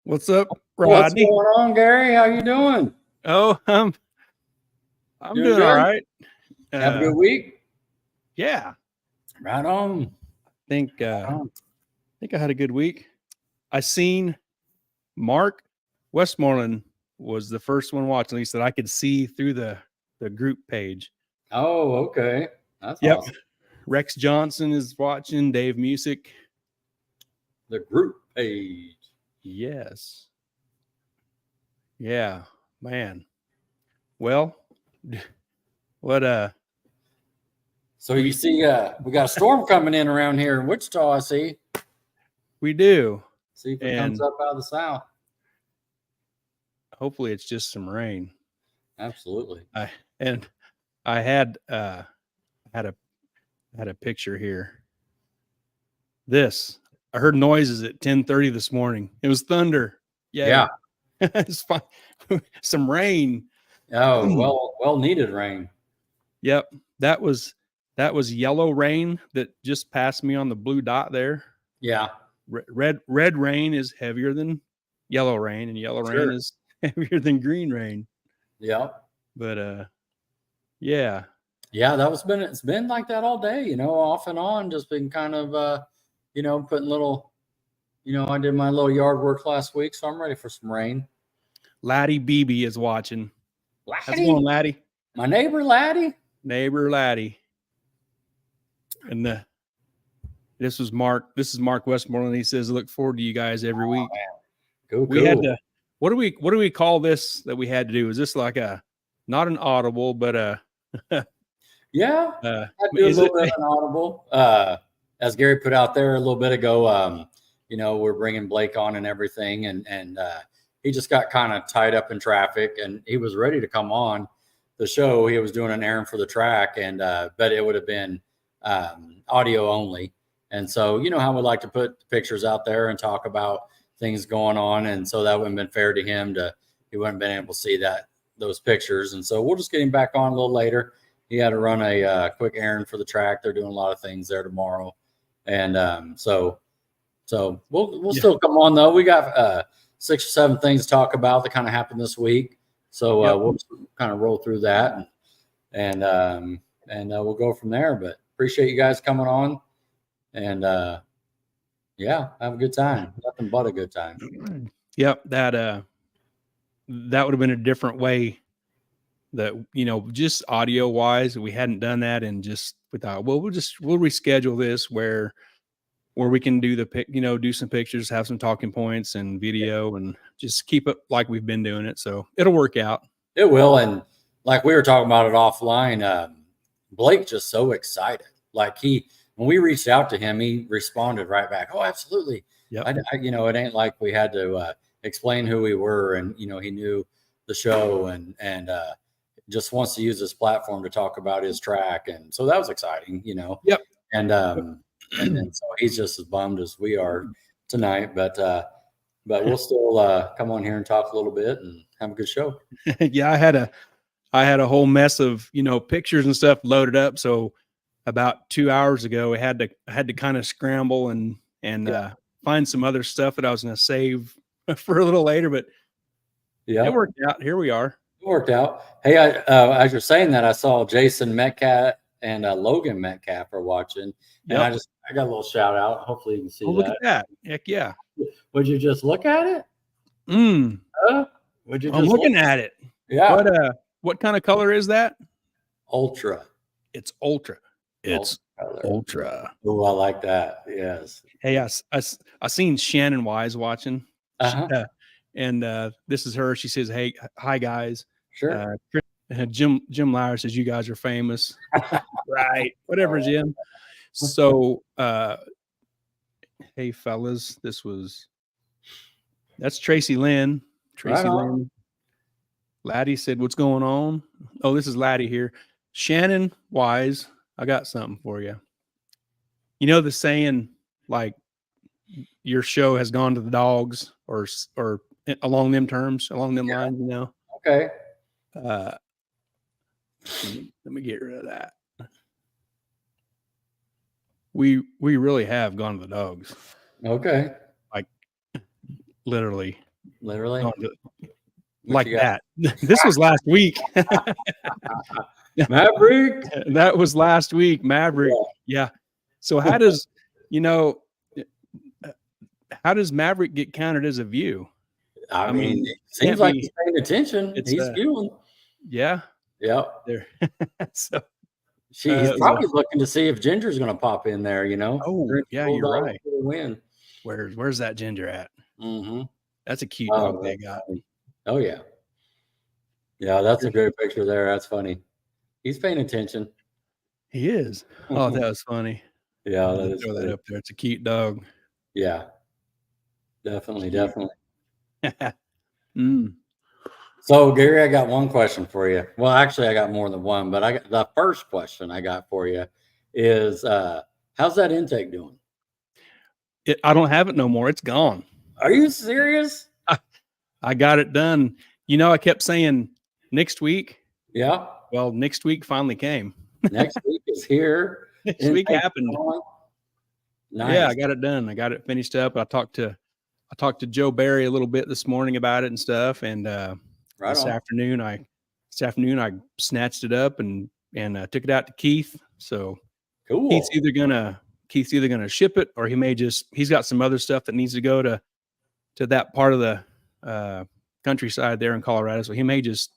What's up, What's Rodney? going on, Gary? How you doing? Oh, I'm Doing doing all good? right. Have a good week? Yeah, Right on. think Right uh, on. think I had a good week. I seen Mark Westmoreland was the first one watching. At least that I could see through the group page. Oh, okay. That's Yep. awesome. Rex Johnson is watching. Dave Music. The group page. Yes. Yeah, man. Well, what So you see, we got a storm coming in around here in Wichita, I see. we do, See if it comes and up out of the south. hopefully it's just some rain. Absolutely. And I had a picture here. I heard noises at 10:30 this morning. It was thunder. Yay. Yeah. It's fine. Some rain. Oh, well needed rain. Yep. That was yellow rain that just passed me on the blue dot there. Yeah. Red rain is heavier than yellow rain, and yellow rain is heavier than green rain. Yeah. But yeah. Yeah, it's been like that all day, off and on, just been kind of putting little, I did my little yard work last week, so I'm ready for some rain. Laddie BB is watching. Laddie? How's it going, Laddie? My neighbor Laddie? Neighbor Laddie. And this is Mark Westmoreland. He says, look forward to you guys every week. Cool. We had to, what do we call this that we had to do? Is this like not an audible, but yeah, I do a little bit of an audible. As Gary put out there a little bit ago, we're bringing Blake on and everything, and he just got kind of tied up in traffic, and he was ready to come on the show. He was doing an errand for the track, and but it would have been audio only. And so, how we like to put pictures out there and talk about things going on. And so that wouldn't have been fair to him he wouldn't have been able to see those pictures. And so we'll just get him back on a little later. He had to run a quick errand for the track. They're doing a lot of things there tomorrow. And so we'll still come on though. We got 6 or 7 things to talk about that kind of happened this week. So we'll just kind of roll through that and we'll go from there. But appreciate you guys coming on. And have a good time. Nothing but a good time. Yep, that would have been a different way. That just audio wise, we hadn't done that, and just we thought, well, we'll reschedule this where we can do do some pictures, have some talking points and video, and just keep it like we've been doing it. So it'll work out. It will, and like we were talking about it offline, Blake just so excited. Like when we reached out to him, he responded right back. Oh, absolutely. Yeah. It ain't like we had to explain who we were, and he knew the show, and just wants to use this platform to talk about his track, and so that was exciting. Yep. And so he's just as bummed as we are tonight, but we'll still come on here and talk a little bit and have a good show. Yeah, I had a whole mess of pictures and stuff loaded up, so about 2 hours ago, I had to kind of scramble and find some other stuff that I was going to save for a little later, but it worked out. Here we are. It worked out. Hey, as you're saying that, I saw Jason Metcalf and Logan Metcalf are watching, and I got a little shout out. Hopefully you can see that. Look at that. Heck yeah. Would you just look at it? Would you just I'm looking at it. Yeah. What kind of color is that? Ultra. It's ultra. It's ultra. Oh, I like that. Yes. Hey, I seen Shannon Wise watching. And this is her. She says, "Hey, hi guys." Sure. Jim Lauer says, "You guys are famous." Right. Whatever, Jim. So, hey fellas, that's Tracy Lynn. Tracy Lynn. Laddie said, "What's going on?" Oh, this is Laddie here. Shannon Wise, I got something for you. You know the saying, like, your show has gone to the dogs, or along them terms, along them lines, Okay. Let me get rid of that. We really have gone to the dogs. Okay. Like, literally. Literally. Oh, What like you got? that. This was last week. Maverick. That was last week, Maverick. Yeah. So how does, you know, how does Maverick get counted as a view? I mean, it seems can't like be. he's paying attention. It's He's viewing. yeah. Yep. There. So He's it was probably looking to see if Ginger's going to pop in there. You know. oh yeah, you're Bulldog right. for the win. Where's that Ginger at? Mm-hmm. That's a cute dog Oh, they got. funny. Oh yeah. Yeah, that's a good picture there. That's funny. He's paying attention. He is. Oh, that was funny. Yeah, I'm that gonna is throw that funny. up there. It's a cute dog. Yeah, definitely, Cute. definitely. Mm. So, Gary, I got one question for you. Well, actually, I got more than one, but I got the first question I got for you is how's that intake doing? I don't have it no more. It's gone. Are you serious? I got it done. You know, I kept saying next week. Yeah. Well, next week finally came. Next week is here. Next week happened. Nice. Yeah, I got it done. I got it finished up. I talked to Joe Barry a little bit this morning about it and stuff. And this afternoon I snatched it up and took it out to Keith. So cool. Keith's either gonna ship it, or he's got some other stuff that needs to go to that part of the countryside there in Colorado. So he may just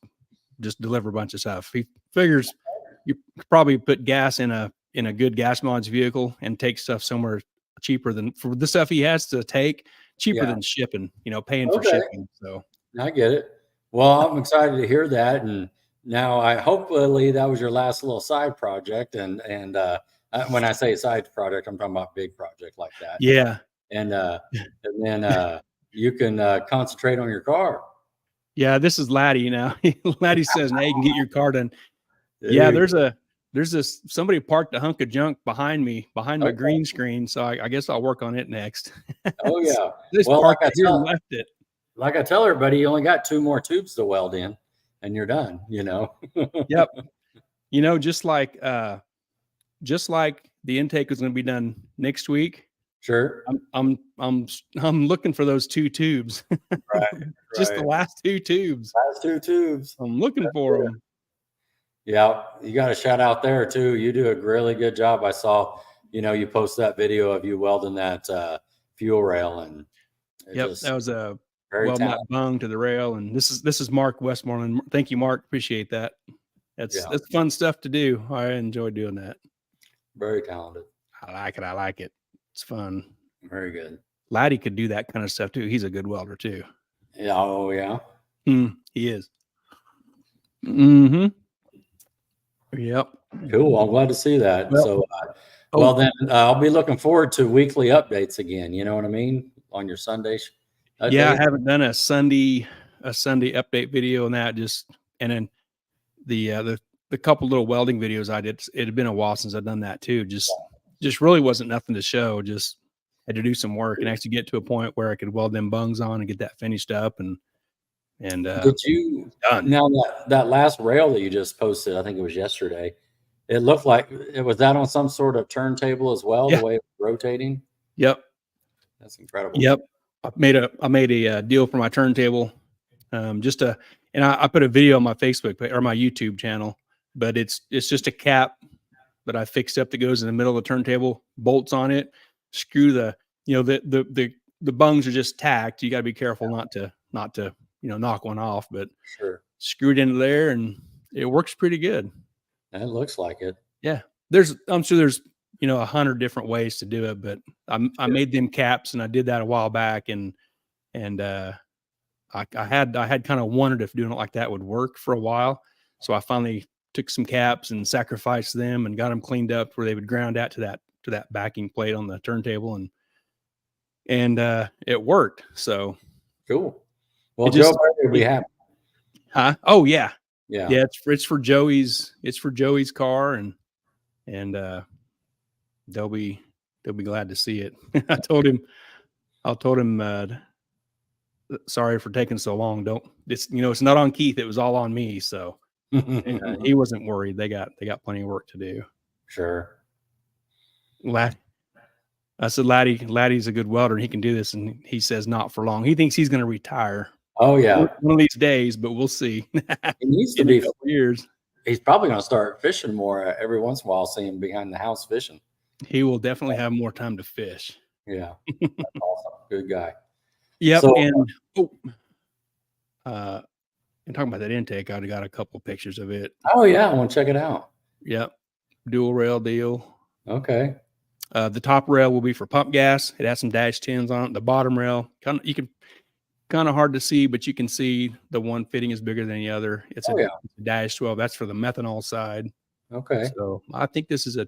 deliver a bunch of stuff. He figures you probably put gas in a good gas mileage vehicle and take stuff somewhere cheaper than for the stuff he has to take, cheaper than shipping, paying for shipping. So I get it. Well, I'm excited to hear that. And now hopefully that was your last little side project. And when I say side project, I'm talking about big project like that. Yeah. And then you can concentrate on your car. Yeah, this is Laddie now. Laddie says, "Now you can get your car done." Dude. Yeah, there's somebody parked a hunk of junk behind my green screen, so I guess I'll work on it next. Oh yeah. Well, like left it. Like I tell everybody, you only got 2 more tubes to weld in, and you're done. Yep. Just like the intake is going to be done next week. Sure. I'm looking for those 2 tubes. Right. Just the last 2 tubes. Last 2 tubes. I'm looking for them. Yeah, you got a shout out there too. You do a really good job. I saw, you post that video of you welding that fuel rail, and that was a weld nut bung to the rail. And this is Mark Westmoreland. Thank you, Mark. Appreciate that. That's fun stuff to do. I enjoy doing that. Very talented. I like it. It's fun. Very good. Laddie could do that kind of stuff too. He's a good welder too. Yeah. Oh yeah. He is. Mm-hmm. Yep. Cool. I'm glad to see that. Well, then I'll be looking forward to weekly updates again. You know what I mean? On your Sunday. Yeah, I haven't done a Sunday update video on that. And then the couple little welding videos I did. It had been a while since I've done that too. Just really wasn't nothing to show. Just had to do some work and actually get to a point where I could weld them bungs on and get that finished up. And did you now that last rail that you just posted? I think it was yesterday. It looked like it was that on some sort of turntable as well. Yeah. The way it was rotating. Yep, that's incredible. Yep, I made a deal for my turntable. And I put a video on my Facebook or my YouTube channel, but it's just a cap that I fixed up that goes in the middle of the turntable, bolts on it, screw the bungs are just tacked. You got to be careful not to knock one off, but sure. Screw it into there and it works pretty good. It looks like it. Yeah. I'm sure there's 100 different ways to do it, but I made them caps and I did that a while back and I had kind of wondered if doing it like that would work for a while. So I finally took some caps and sacrificed them and got them cleaned up where they would ground out to that backing plate on the turntable and it worked. So cool. Well, Joe will be happy. Huh? Oh yeah. Yeah. Yeah. It's for Joey's car and they'll be glad to see it. I told him, sorry for taking so long. It's not on Keith. It was all on me. So he wasn't worried. They got plenty of work to do. Sure. I said, Laddie's a good welder and he can do this. And he says not for long. He thinks he's going to retire. Oh yeah, one of these days, but we'll see. He needs to In be a couple years. He's probably going to start fishing more every once in a while. See him behind the house fishing. He will definitely have more time to fish. Yeah, that's awesome. Good guy. Yep. So, And and talking about that intake, I got a couple pictures of it. Oh yeah, I want to check it out. Yep. Dual rail deal. Okay. The top rail will be for pump gas. It has some dash 10s on it. The bottom rail, you can kind of hard to see, but you can see the one fitting is bigger than the other. It's a dash 12. That's for the methanol side. Okay. So I think this is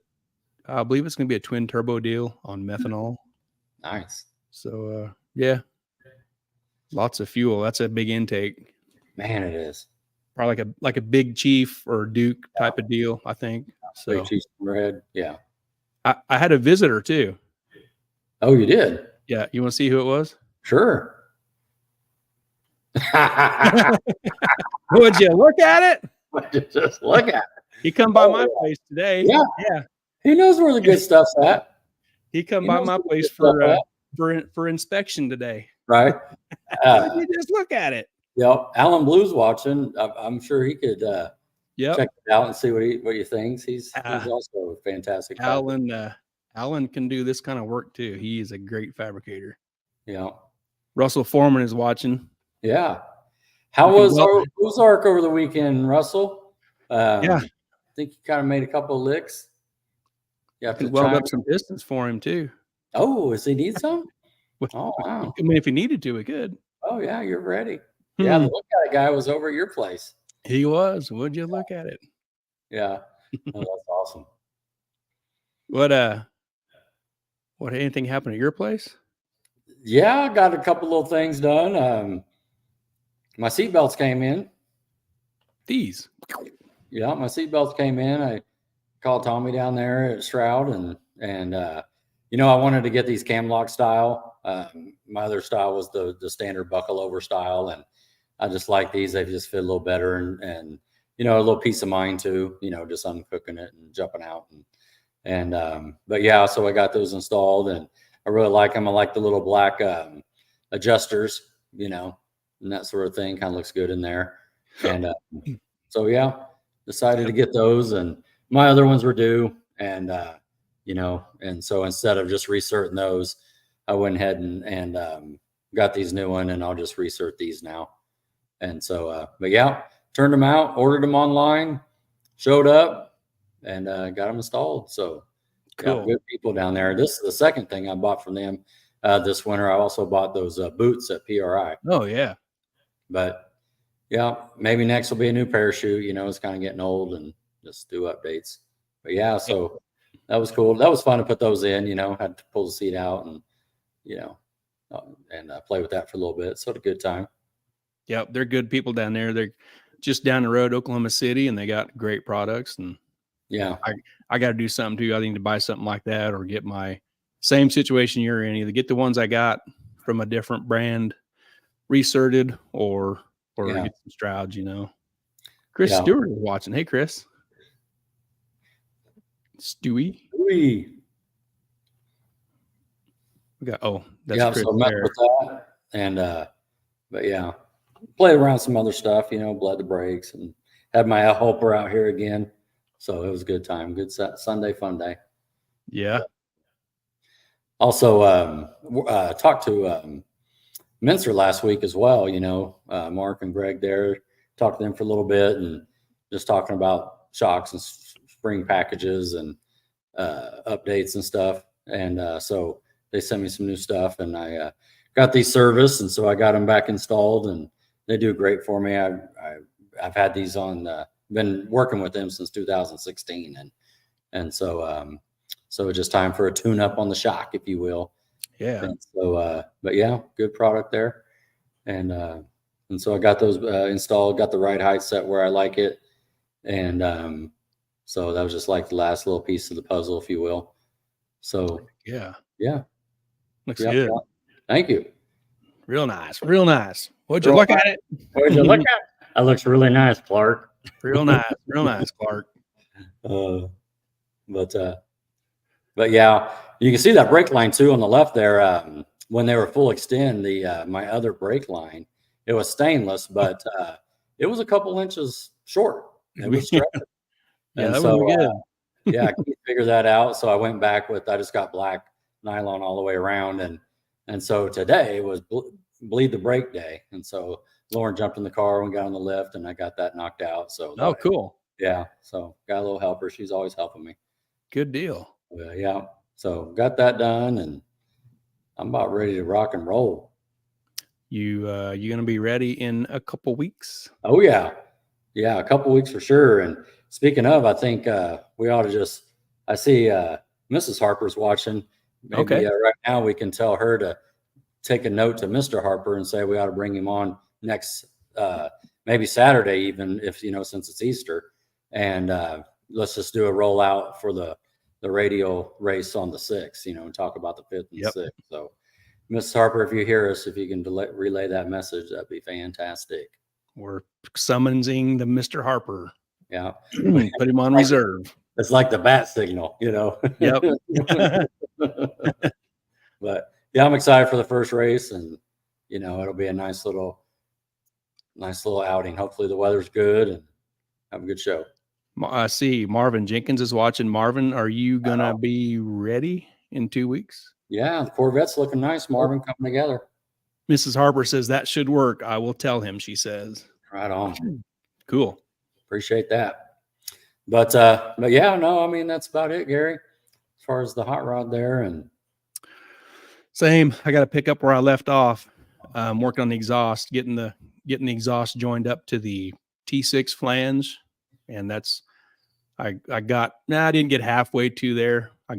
I believe it's going to be a twin turbo deal on methanol. Nice. So yeah, lots of fuel. That's a big intake. Man, it is probably like a Big Chief or Duke type of deal, I think. So Big Chief Hammerhead. Yeah. I had a visitor too. Oh, you did? Yeah. You want to see who it was? Sure. Would you look at it? Just look at it. He come by my place today. Yeah. Yeah. He knows where the good stuff's at. He come by my place for inspection today. Right. You just look at it. Yep. Alan Blue's watching. I'm sure he could check it out and see what he thinks. He's also a fantastic Alan can do this kind of work too. He is a great fabricator. Yeah. Russell Foreman is watching. Yeah. How was Ozark over the weekend, Russell? Yeah. I think you kind of made a couple of licks. You have to weld up some distance for him too. Oh, does he need some? Oh, wow. I mean, if he needed to, he could. Oh, yeah, you're ready. Yeah, the look at it guy was over at your place. He was. Would you look at it? Yeah. Oh, that's awesome. What anything happened at your place? Yeah, I got a couple little things done. My seatbelts came in. These. Yeah, my seatbelts came in. I called Tommy down there at Shroud and I wanted to get these cam lock style. My other style was the standard buckle over style, and I just like these. They just fit a little better and a little peace of mind too. Just uncooking it and jumping out but yeah, so I got those installed and I really like them. I like the little black adjusters, and that sort of thing. Kind of looks good in there. And so yeah, decided to get those, and my other ones were due, and and so instead of just recerting those, I went ahead and got these new one, and I'll just recert these now. And so, but yeah, turned them out, ordered them online, showed up, and got them installed. So cool. Good people down there. This is the second thing I bought from them this winter. I also bought those boots at PRI. Oh yeah. But yeah, maybe next will be a new parachute. It's kind of getting old and just do updates. But yeah, so that was cool. That was fun to put those in, had to pull the seat out and, play with that for a little bit. So it was a good time. Yep. They're good people down there. They're just down the road, Oklahoma City, and they got great products. And yeah, I got to do something too. I need to buy something like that or get my same situation you're in. Either get the ones I got from a different brand recerted or get some Strouds, Chris Stewart is watching. Hey, Chris. Stewie. We got that's yeah, Chris so met with that. And but yeah, played around some other stuff, bled the brakes and had my helper out here again. So it was a good time. Good Sunday fun day. Yeah. Also talked to Mincer last week as well, Mark and Greg there, talked to them for a little bit and just talking about shocks and spring packages and updates and stuff. And so they sent me some new stuff, and I got these serviced, and so I got them back installed, and they do great for me. I've had these on, been working with them since 2016, and so so it's just time for a tune up on the shock, if you will. Yeah. And so, but yeah, good product there, and so I got those installed, got the right height set where I like it, and so that was just like the last little piece of the puzzle, if you will. So yeah, looks good. Yeah. Thank you. Real nice. Would you look at it? Would you look at it? That looks really nice, Clark. Real nice, Clark. But yeah, You can see that brake line too on the left there. When they were full extend, my other brake line, it was stainless, but it was a couple inches short. It was stretched. Yeah, And that so, would be good. yeah, Keith figured that out. So I went back I just got black nylon all the way around. And so today was bleed the brake day. And so Lauren jumped in the car and got on the lift, and I got that knocked out. So Cool. Yeah. So got a little helper. She's always helping me. Good deal. Yeah. So got that done, and I'm about ready to rock and roll. You gonna be ready in a couple weeks? Oh yeah. Yeah, a couple weeks for sure. And speaking of, I think we ought to I see Mrs. Harper's watching. Maybe right now we can tell her to take a note to Mr. Harper and say we ought to bring him on next, maybe Saturday, even if, since it's Easter. And let's just do a rollout for the radio race on the 6th, and talk about the 5th and 6th. So, Mrs. Harper, if you hear us, if you can relay that message, that'd be fantastic. We're summoning the Mr. Harper. Yeah. Put him on reserve. It's like the bat signal, Yep. But yeah, I'm excited for the first race, and it'll be a nice little outing. Hopefully the weather's good and have a good show. I see Marvin Jenkins is watching. Marvin, are you gonna be ready in 2 weeks? Yeah, the Corvette's looking nice. Marvin coming together. Mrs. Harper says that should work. I will tell him, she says. Right on. Cool. Appreciate that. But yeah, no, I mean, that's about it, Gary, as far as the hot rod there. And same. I got to pick up where I left off. I'm working on the exhaust, getting the exhaust joined up to the T6 flange. And that's, I didn't get halfway to there. I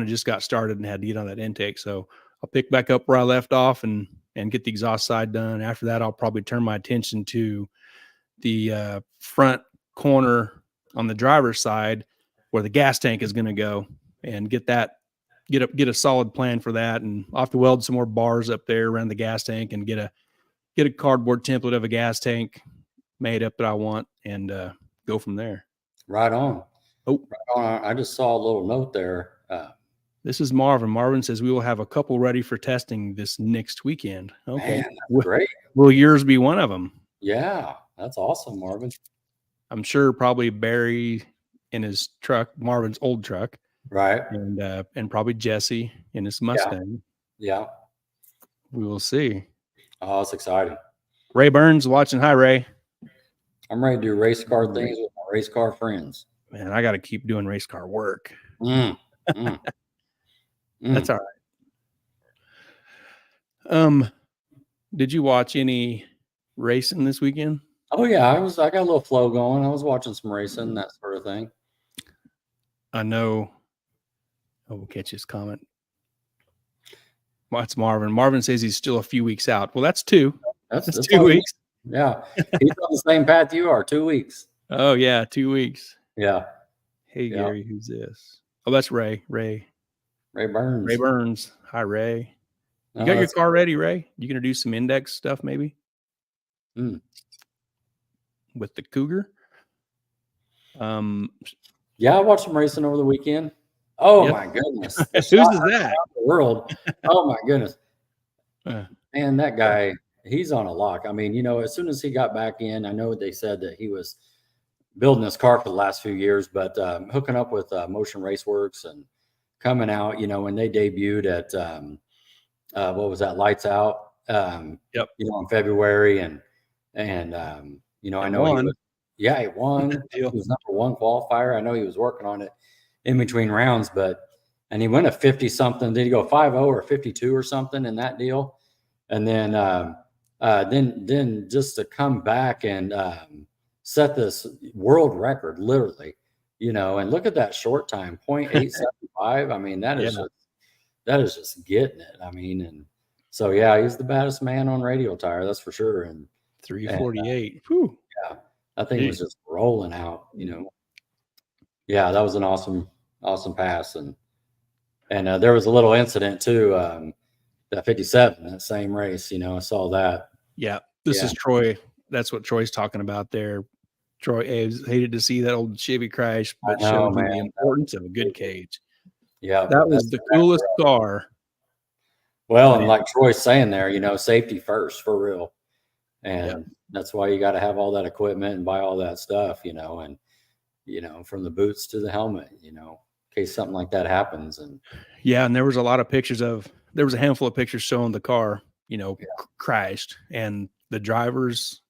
just got started and had to get on that intake. So I'll pick back up where I left off and get the exhaust side done. After that, I'll probably turn my attention to the front corner on the driver's side where the gas tank is going to go, and get a solid plan for that. And I'll have to weld some more bars up there around the gas tank and get a cardboard template of a gas tank made up that I want, and go from there. Right on. Oh, right on. I just saw a little note there. This is Marvin. Marvin says we will have a couple ready for testing this next weekend. Okay. Man, that's great. Will yours be one of them? Yeah, that's awesome, Marvin. I'm sure probably Barry in his truck, Marvin's old truck. Right. And probably Jesse in his Mustang. Yeah. We will see. Oh, it's exciting. Ray Burns watching. Hi, Ray. I'm ready to do race car things with my race car friends. Man, I got to keep doing race car work. That's all right. Did you watch any racing this weekend? Oh yeah, I got a little flow going. I was watching some racing, that sort of thing. I know. Oh, we'll catch his comment. What's Marvin? Marvin says he's still a few weeks out. Well, that's 2. That's 2 weeks. Yeah. He's on the same path you are, 2 weeks. Oh yeah, 2 weeks. Yeah. Hey, Gary, who's this? Oh, that's Ray. Ray Burns. Ray Burns. Hi, Ray. You got your car ready, Ray? You gonna do some index stuff maybe? With the Cougar? Yeah, I watched some racing over the weekend. Oh my goodness. Whose is that? The world. Oh my goodness. Man, that guy, he's on a lock. I mean, as soon as he got back in, I know they said that he was building his car for the last few years, but hooking up with Motion Raceworks and coming out, when they debuted at what was that, Lights Out? In February, and I know he won. He was #1 qualifier. I know he was working on it in between rounds, and he went a 50 something. Did he go 5-0 or 52 or something in that deal? And then just to come back and set this world record, literally, and look at that short time, 0.875. I mean, that is just getting it. I mean, and so, yeah, he's the baddest man on Radio Tire. That's for sure. And 348. Yeah. That thing was just rolling out, Yeah, that was an awesome pass. And there was a little incident too, that 57, that same race, I saw that. Yeah. This is Troy. That's what Troy's talking about there. Troy hated to see that old Chevy crash, but showed the importance of a good cage. Yeah, That was the coolest car. Well, and like Troy's saying there, you know, safety first for real. And that's why you got to have all that equipment and buy all that stuff, you know, and, you know, from the boots to the helmet, you know, in case something like that happens. And yeah, and there was a lot of pictures there was a handful of pictures showing the car, you know, crashed, and the driver's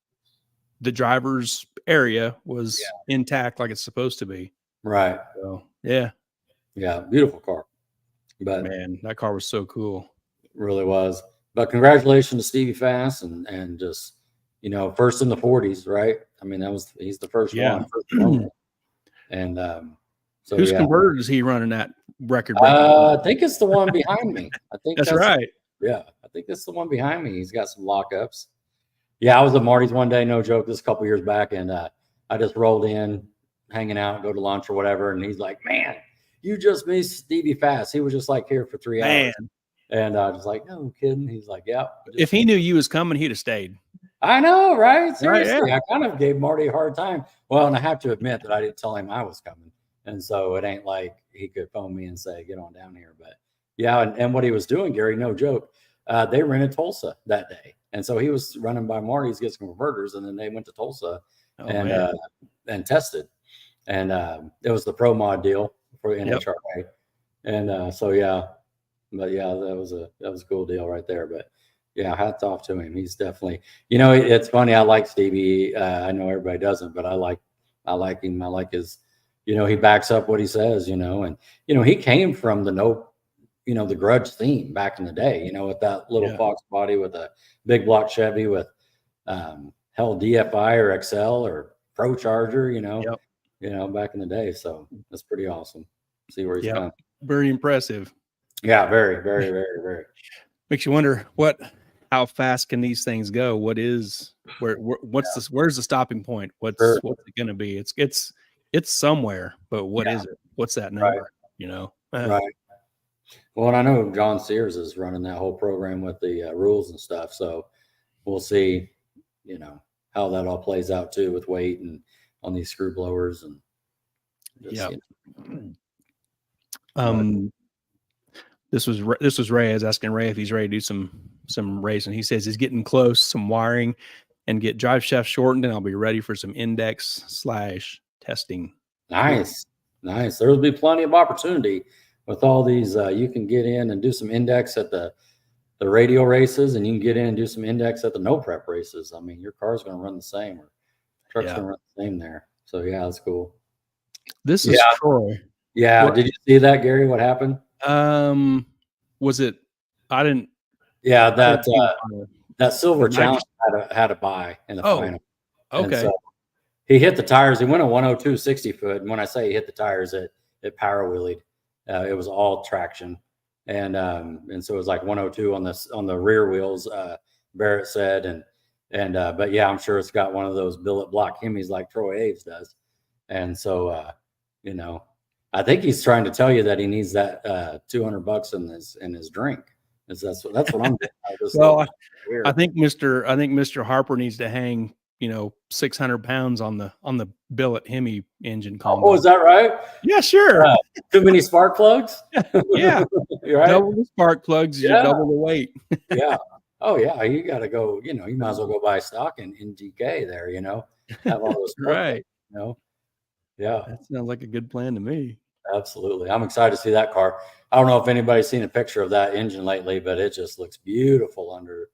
area was intact like it's supposed to be. Right. So yeah. Yeah. Beautiful car. But man, that car was so cool. Really was. But congratulations to Stevie Fast and just, you know, first in the 40s, right? I mean, he's the first one. First one. And so whose converter is he running that record breaking? I think it's the one behind me. I think that's right. Yeah, I think that's the one behind me. He's got some lockups. Yeah, I was at Marty's one day, no joke, this a couple years back, and I just rolled in, hanging out, go to lunch or whatever, and he's like, "Man, you just missed Stevie Fast. He was just like here for 3 hours." And I was like, "No kidding." He's like, "Yeah." If he knew you was coming, he'd have stayed. I know, right? Seriously, right, yeah. I kind of gave Marty a hard time. Well, and I have to admit that I didn't tell him I was coming, and so it ain't like he could phone me and say, "Get on down here." But yeah, and what he was doing, Gary, no joke, they rented Tulsa that day, and so he was running by Marty's, get some converters, and then they went to Tulsa and tested, and it was the pro mod deal for the NHRA, and so yeah. But yeah, that was a cool deal right there. But yeah, hats off to him. He's definitely, you know, it's funny. I like Stevie. I know everybody doesn't, but I like him. I like his, you know, he backs up what he says, you know, and, you know, he came from the Grudge theme back in the day, you know, with that little Fox body with a big block Chevy with DFI or XL or Pro Charger, you know, back in the day. So that's pretty awesome. See where he's come. Very impressive. Yeah, very, very, very, very. Makes you wonder how fast can these things go? Where's the stopping point? What's it going to be? It's somewhere, but what is it? What's that number? Right. You know? Right. Well, and I know John Sears is running that whole program with the rules and stuff. So we'll see, you know, how that all plays out too with weight and on these screw blowers and just, you know. This was Ray. I was asking Ray if he's ready to do some racing. He says he's getting close, some wiring, and get drive shaft shortened, and I'll be ready for some index/testing. Nice. There will be plenty of opportunity with all these. You can get in and do some index at the radio races, and you can get in and do some index at the no prep races. I mean, your car's going to run the same, or truck's going to run the same there. So yeah, that's cool. This is Troy. Yeah. Did you see that, Gary? What happened? Was it? I didn't. Yeah, that silver challenge had a buy in the final. Okay. So he hit the tires. He went a 102 60 foot, and when I say he hit the tires, it power wheelied. It was all traction, and so it was like 102 on the rear wheels. Barrett said, but yeah, I'm sure it's got one of those billet block Hemis like Troy Aves does, and so you know. I think he's trying to tell you that he needs that $200 in his drink. That's what I'm doing. Well, I think Mr. Harper needs to hang, you know, 600 pounds on the billet Hemi engine combo. Oh, is that right? Yeah, sure. Too many spark plugs? Yeah. Right? Double the spark plugs, you double the weight. Yeah. Oh yeah. You got to go, you know, you might as well go buy stock in GK there, you know, have all those right. Plugs, you know? Yeah. That sounds like a good plan to me. Absolutely. I'm excited to see that car. I don't know if anybody's seen a picture of that engine lately, but it just looks beautiful under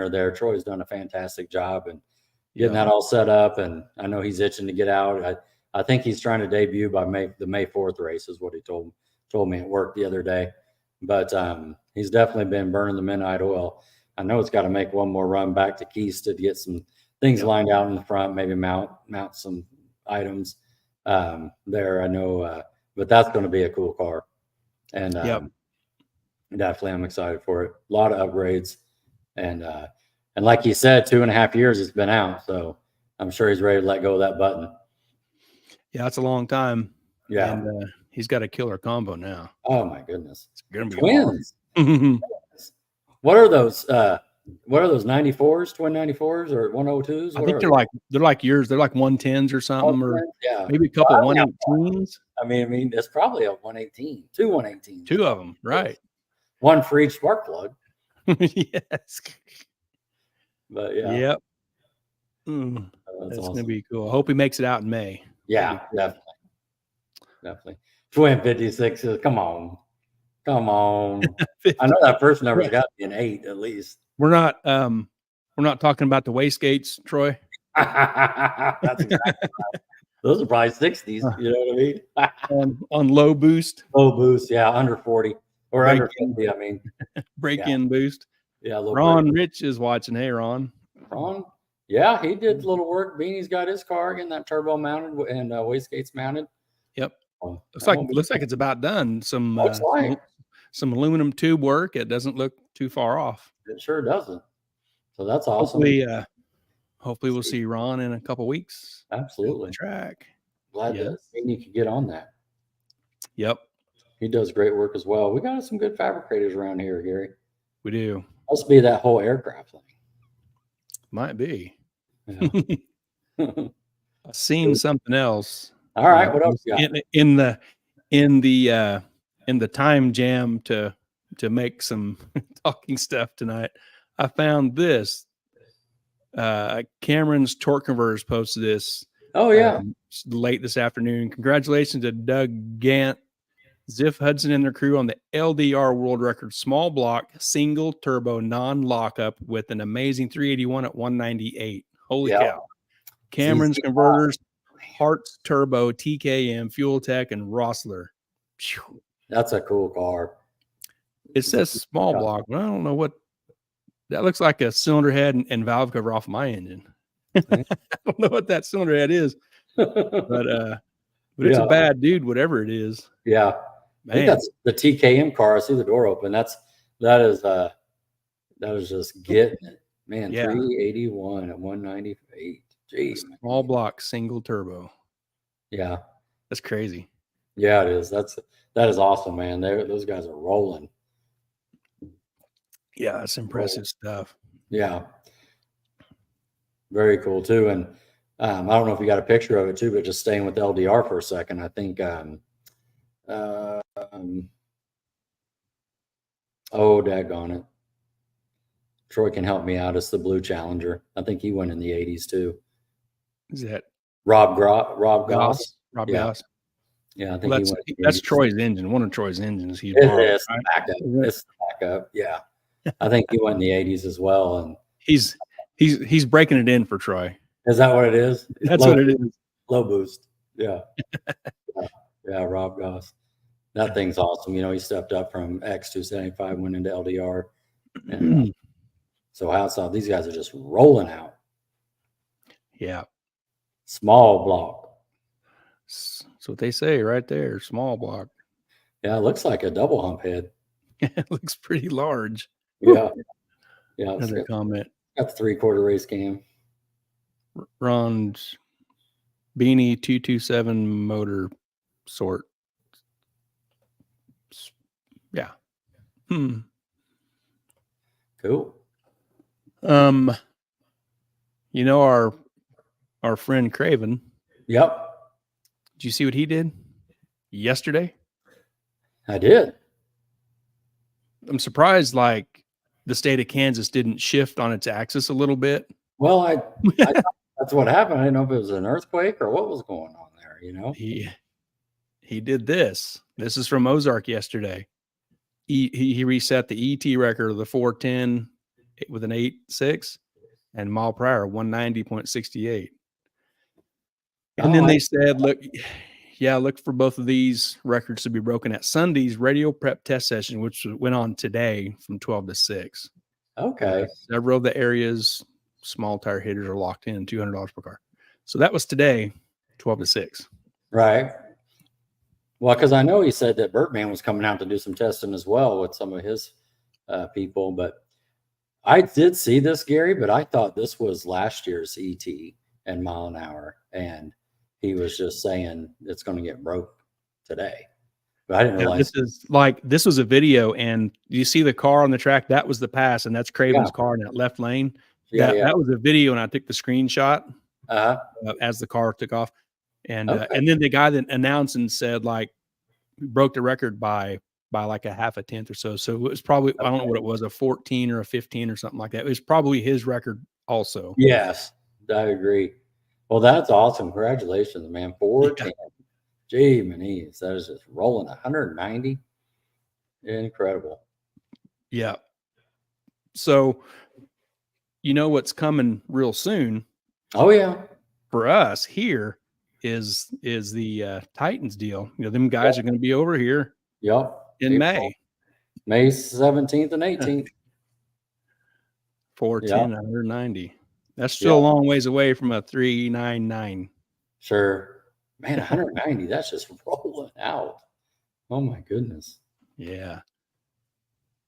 there. Troy's done a fantastic job and getting that all set up. And I know he's itching to get out. I think he's trying to debut by the May 4th race is what he told me at work the other day. But he's definitely been burning the midnight oil. I know it's got to make one more run back to Keys to get some things lined out in the front, maybe mount some items there. I know, but that's going to be a cool car. And definitely I'm excited for it. A lot of upgrades. And like you said, 2.5 years it's been out. So I'm sure he's ready to let go of that button. Yeah, that's a long time. Yeah. And he's got a killer combo now. Oh my goodness. It's gonna be twins. What are those? what are those 94s, twin 94s or 102s? I think they're like yours. They're like 110s or something, or Yeah, maybe a couple 118s. I mean, it's probably a 118, two 118s. Two of them, right? One for each spark plug. Yes. But yeah. Yep. That's awesome. Gonna be cool. I hope he makes it out in May. Yeah, cool. Definitely. Twin 56s. Come on. I know that first number's got to be an 8 at least. We're not talking about the wastegates, Troy. That's exactly right. Those are probably 60s. You know what I mean? on low boost. Low boost, yeah, under 40 or under 50. I mean, break-in boost. Yeah, Ron Rich is watching. Hey, Ron. Yeah, he did a little work. Beanie's got his car getting that turbo mounted and wastegates mounted. Yep. Looks like it's about done. Some aluminum tube work. It doesn't look too far off. It sure doesn't. So that's awesome. Hopefully we'll see Ron in a couple weeks. Absolutely. Track. Glad that Beanie could get on that. Yep. He does great work as well. We got some good fabricators around here, Gary. We do. Must be that whole aircraft thing. Might be. Yeah. I've seen something else. All right, what else you got? In the time jam to make some talking stuff tonight, I found this. Cameron's Torque Converters posted this. Oh yeah, late this afternoon. Congratulations to Doug Gant, Ziff Hudson, and their crew on the LDR world record small block single turbo non-lockup with an amazing 381 at 198. Holy cow! Cameron's Converters, Hart's Turbo, TKM, Fuel Tech, and Rossler. Whew. That's a cool car. It says small block, but I don't know what that looks like. A cylinder head and valve cover off my engine. I don't know what that cylinder head is, but it's a bad dude, whatever it is. Yeah, I think that's the TKM car. I see the door open. That is just getting it, man. 381 at 198. Jeez, small block single turbo. Yeah, that's crazy. Yeah, it is. That is awesome, man. Those guys are rolling. Yeah, that's impressive stuff. Yeah, very cool too. And I don't know if you got a picture of it too, but just staying with LDR for a second, I think. Oh, daggone it! Troy can help me out. It's the Blue Challenger. I think he went in the 80s too. Is that Rob Goss? Rob Goss. Yeah, I think that's Troy's engine. One of Troy's engines. It's the backup. It's the backup. Yeah, I think he went in the 80s as well, and he's breaking it in for Troy. Is that what it is? That's what it is. Low boost. Yeah. Yeah, Rob Goss. That thing's awesome. You know, he stepped up from X275, went into LDR, and so outside these guys are just rolling out. Yeah. Small block. That's what they say right there. Small block. Yeah, it looks like a double hump head. It looks pretty large. Yeah. Yeah. Another comment. Got the 3/4 race cam. Ron's Beanie 227 motor sort. Yeah. Cool. You know our friend Craven. Yep. Did you see what he did yesterday? I did. I'm surprised like the state of Kansas didn't shift on its axis a little bit. Well, I thought that's what happened. I didn't know if it was an earthquake or what was going on there, you know. He did this. This is from Ozark yesterday. He reset the ET record of the 410 with an 8.6 and mile per hour 190.68. And then they said, look for both of these records to be broken at Sunday's radio prep test session, which went on today from 12 to 6. Okay. Several of the areas, small tire hitters are locked in, $200 per car. So that was today, 12 to 6. Right. Well, because I know he said that Birdman was coming out to do some testing as well with some of his people. But I did see this, Gary, but I thought this was last year's ET and mile an hour. And he was just saying it's going to get broke today, I didn't realize. This was a video, and you see the car on the track. That was the pass, and that's Craven's car in that left lane. Yeah, That was a video, and I took the screenshot Uh-huh. as the car took off, and Okay. then the guy that announced and said like broke the record by like a half a tenth or so. So it was probably I don't know what it was, a 14 or a 15 or something like that. It was probably his record also. Yes, I agree. Well, that's awesome. Congratulations, man. 410. Gee, manies. That is just rolling 190. Incredible. Yeah. So you know what's coming real soon Oh, yeah. for us here is the Titans deal. You know, them guys are going to be over here Yep. in May. May 17th and 18th. 410, 190. That's still a long ways away from a 399. Sure. Man, 190, that's just rolling out. Oh my goodness. Yeah.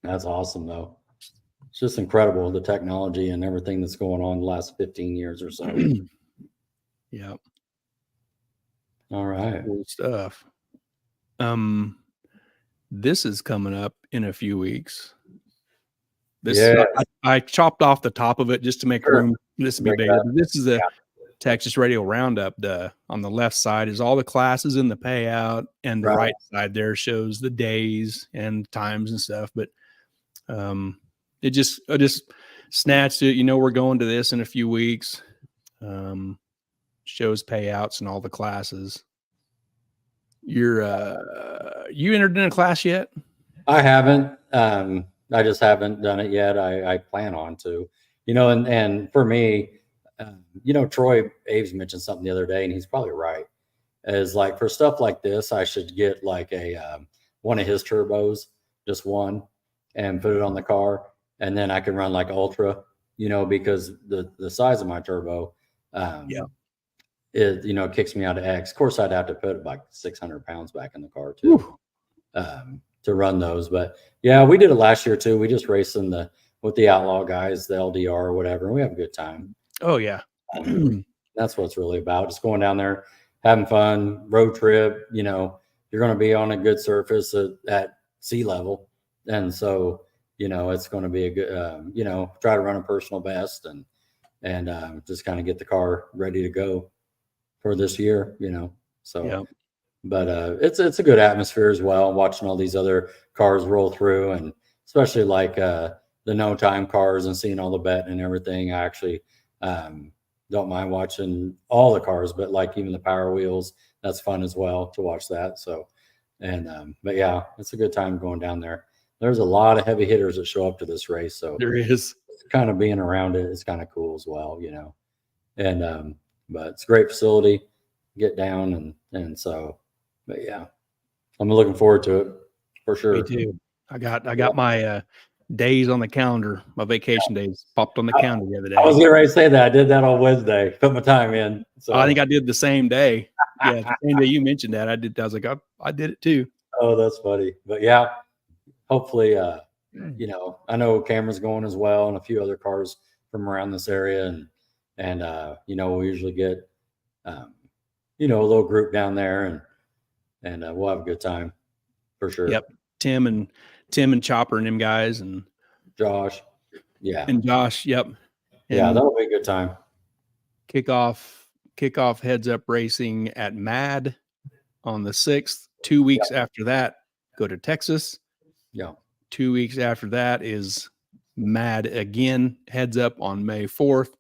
That's awesome though. It's just incredible, the technology and everything that's going on the last 15 years or so. Yeah. All right. Cool stuff. This is coming up in a few weeks. I chopped off the top of it just to make room. This to be bigger. This is a Texas Radio Roundup. On the left side is all the classes and the payout, and the right side there shows the days and times and stuff. But I just snatched it. You know, we're going to this in a few weeks. Shows payouts and all the classes. You entered in a class yet? I haven't. I just haven't done it yet. I plan on to, you know, and for me, you know, Troy Aves mentioned something the other day, and he's probably right. Is like for stuff like this, I should get like a one of his turbos, just one, and put it on the car, and then I can run like ultra, you know, because the size of my turbo, it, you know, kicks me out of X. Of course, I'd have to put like 600 pounds back in the car too, to run those. But yeah, we did it last year too. We just raced with the outlaw guys, the LDR or whatever, and we have a good time. Oh yeah. That's what it's really about. Just going down there, having fun, road trip. You know, you're going to be on a good surface at sea level. And so, you know, it's going to be a good, you know, try to run a personal best and just kind of get the car ready to go for this year, you know. So, but it's a good atmosphere as well, watching all these other cars roll through, and especially like the no time cars and seeing all the betting and everything. I actually don't mind watching all the cars, but like even the Power Wheels, that's fun as well to watch that. So, and but yeah, it's a good time going down there. There's a lot of heavy hitters that show up to this race, so there is kind of being around it is kind of cool as well, you know. And but it's a great facility, get down and so, but yeah, I'm looking forward to it for sure. Me too. I got my days on the calendar. My vacation days popped on the calendar the other day. I was getting ready to say that. I did that on Wednesday. Put my time in. So I think I did the same day. Yeah, the same day you mentioned that. I did. I was like, I did it too. Oh, that's funny. But yeah, hopefully, you know, I know Cameron's going as well, and a few other cars from around this area, and you know, we usually get, you know, a little group down there, and we'll have a good time for sure. Yep, Tim and Chopper and them guys and Josh, yeah, and Josh. Yep, and yeah, that'll be a good time. Kickoff heads up racing at MAD on the 6th. 2 weeks after that, go to Texas. Yeah. 2 weeks after that is MAD again, heads up on May 4th.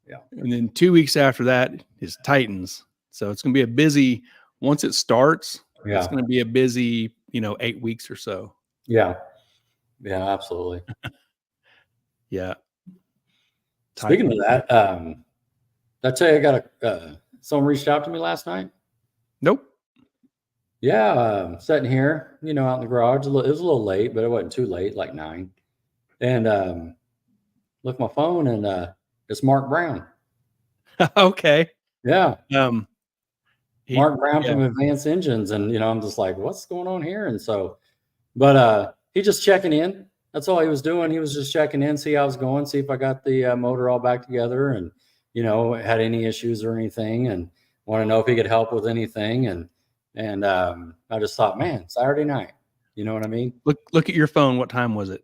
Yeah. And then 2 weeks after that is Titans. So it's going to be a busy, once it starts, it's going to be a busy, you know, 8 weeks or so. Yeah. Yeah, absolutely. Yeah. Speaking of that, did I tell you I got someone reached out to me last night? Nope. Yeah, sitting here, you know, out in the garage. It was a little late, but it wasn't too late, like 9. And look at my phone, and it's Mark Brown. Okay. Yeah. Mark Brown from Advanced Engines, and you know, I'm just like, what's going on here? And so, but he just checking in. That's all he was doing. He was just checking in, see how it's going, see if I got the motor all back together, and you know, had any issues or anything, and want to know if he could help with anything. And And I just thought, man, Saturday night. You know what I mean? Look at your phone. What time was it?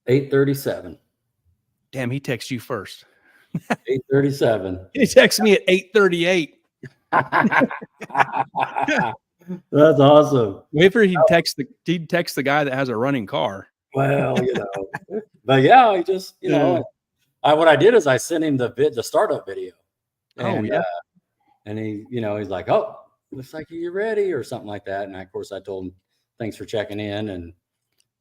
$8:37. Damn, he texted you first. 8:37. He texted me at 8:38. That's awesome. Wait for he'd text the guy that has a running car. Well, but yeah, he just, what I did is I sent him the startup video. Oh, yeah. And he, he's like, oh, looks like you're ready or something like that. And of course I told him, thanks for checking in, and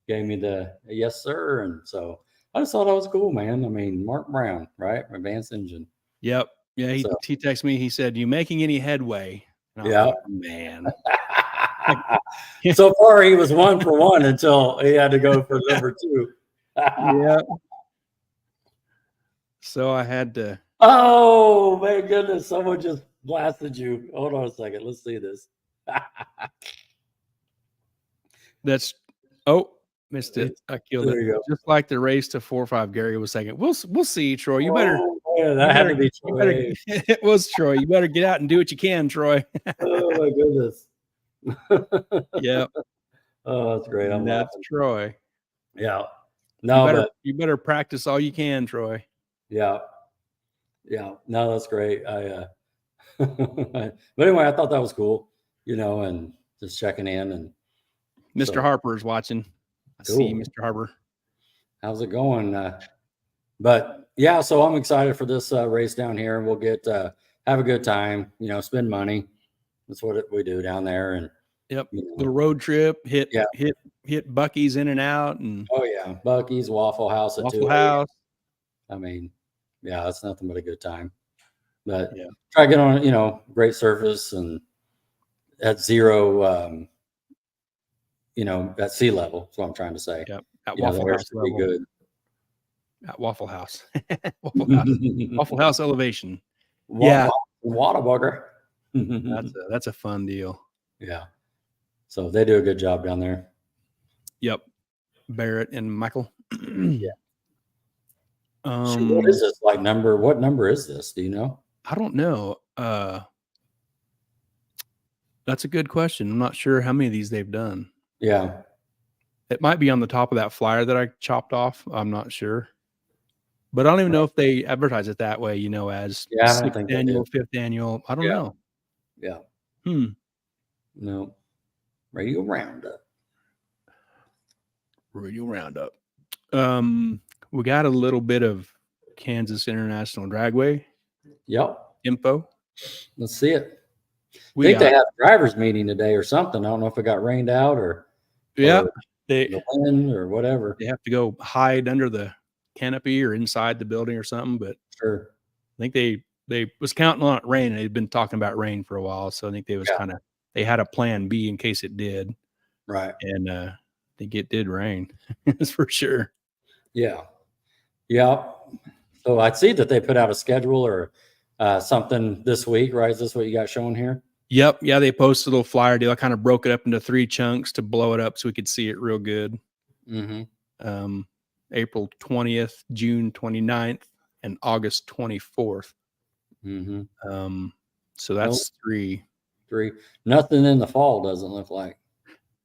gave me the yes, sir. And so I just thought that was cool, man. I mean, Mark Brown, right? Advanced Engine. Yep. Yeah. He texted me. He said, "You making any headway?" Yeah. Like, man. So far, he was 1 for 1 until he had to go for number 2. Yeah. So I had to. Oh, my goodness. Someone just blasted you. Hold on a second. Let's see this. Missed it. I killed it. Go. Just like the race to 4-5, Gary was saying. We'll see, Troy. You better. That had to be Troy. It was Troy. You better get out and do what you can, Troy. Oh, my goodness. Yep. Oh, that's great. I'm That's laughing. Troy. Yeah. No, you better practice all you can, Troy. Yeah. Yeah. No, that's great. But anyway, I thought that was cool, and just checking in. And Mr. Harper is watching. I see you, Mr. Harper. How's it going? But yeah, so I'm excited for this race down here, and we'll get have a good time. Spend money. That's what we do down there. And yep, the road trip. Hit Buc-ee's in and out, and oh yeah, Buc-ee's, Waffle House at 2 a.m. I mean, yeah, it's nothing but a good time. But try to get on, great surface and at zero, at sea level. That's what I'm trying to say. Yep. At Waffle House level. Good. At Waffle House. Waffle House elevation. Whataburger. That's a fun deal. Yeah. So they do a good job down there. Yep. Barrett and Michael. Yeah. So what is this number? What number is this? Do you know? I don't know. That's a good question. I'm not sure how many of these they've done. Yeah. It might be on the top of that flyer that I chopped off. I'm not sure. But I don't even know if they advertise it that way, as 6th annual, 5th annual. I don't know. Yeah. No. Radio Roundup. We got a little bit of Kansas International Dragway. Yep. Info. Let's see it. I think they had a drivers meeting today or something. I don't know if it got rained out or the wind or whatever. They have to go hide under the canopy or inside the building or something. But sure, I think they was counting on it rain. They'd been talking about rain for a while, so I think they had a plan B in case it did. Right. And I think it did rain. That's for sure. Yeah. Yeah. So I see that they put out a schedule or something this week, right? Is this what you got shown here? Yep. Yeah, they posted a little flyer deal. I kind of broke it up into 3 chunks to blow it up so we could see it real good. Mm-hmm. April 20th, June 29th, and August 24th. Mm-hmm. So that's 3. Nothing in the fall, doesn't look like.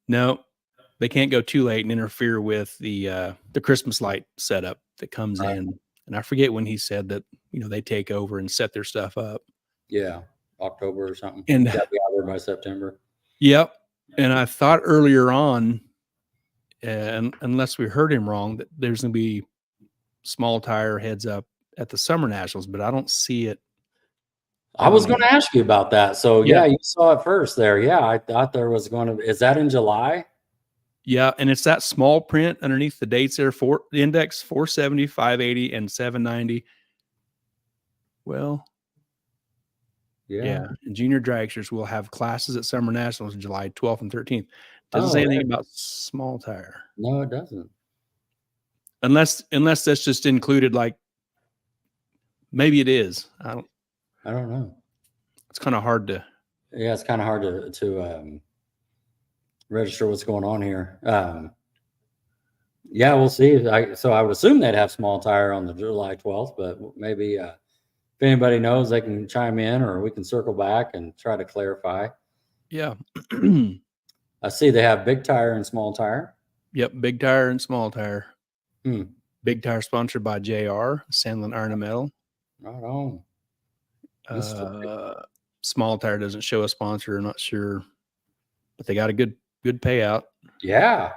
No, they can't go too late and interfere with the Christmas light setup that comes in. And I forget when he said that, they take over and set their stuff up. Yeah. October or something. And got to be out there by September. Yep. And I thought earlier on, and unless we heard him wrong, that there's going to be small tire heads up at the Summer Nationals, but I don't see it. I was going to ask you about that. So yeah, you saw it first there. Yeah, I thought there was going to. Is that in July? Yeah, and it's that small print underneath the dates there for the index 470, 580, and 790. Well, yeah. And junior dragsters will have classes at Summer Nationals July 12th and 13th. Doesn't say anything about small tire. No, it doesn't. Unless that's just included, like maybe it is. I don't know. It's kind of hard to. Yeah, it's kind of hard to register what's going on here. Yeah, we'll see. So I would assume they'd have small tire on the July 12th, but maybe if anybody knows, they can chime in, or we can circle back and try to clarify. Yeah. I see they have big tire and small tire. Yep. Big tire and small tire. Hmm. Big tire sponsored by JR, Sandlin Iron and Metal. Right on. Small tire doesn't show a sponsor. I'm not sure, but they got a good payout. Yeah.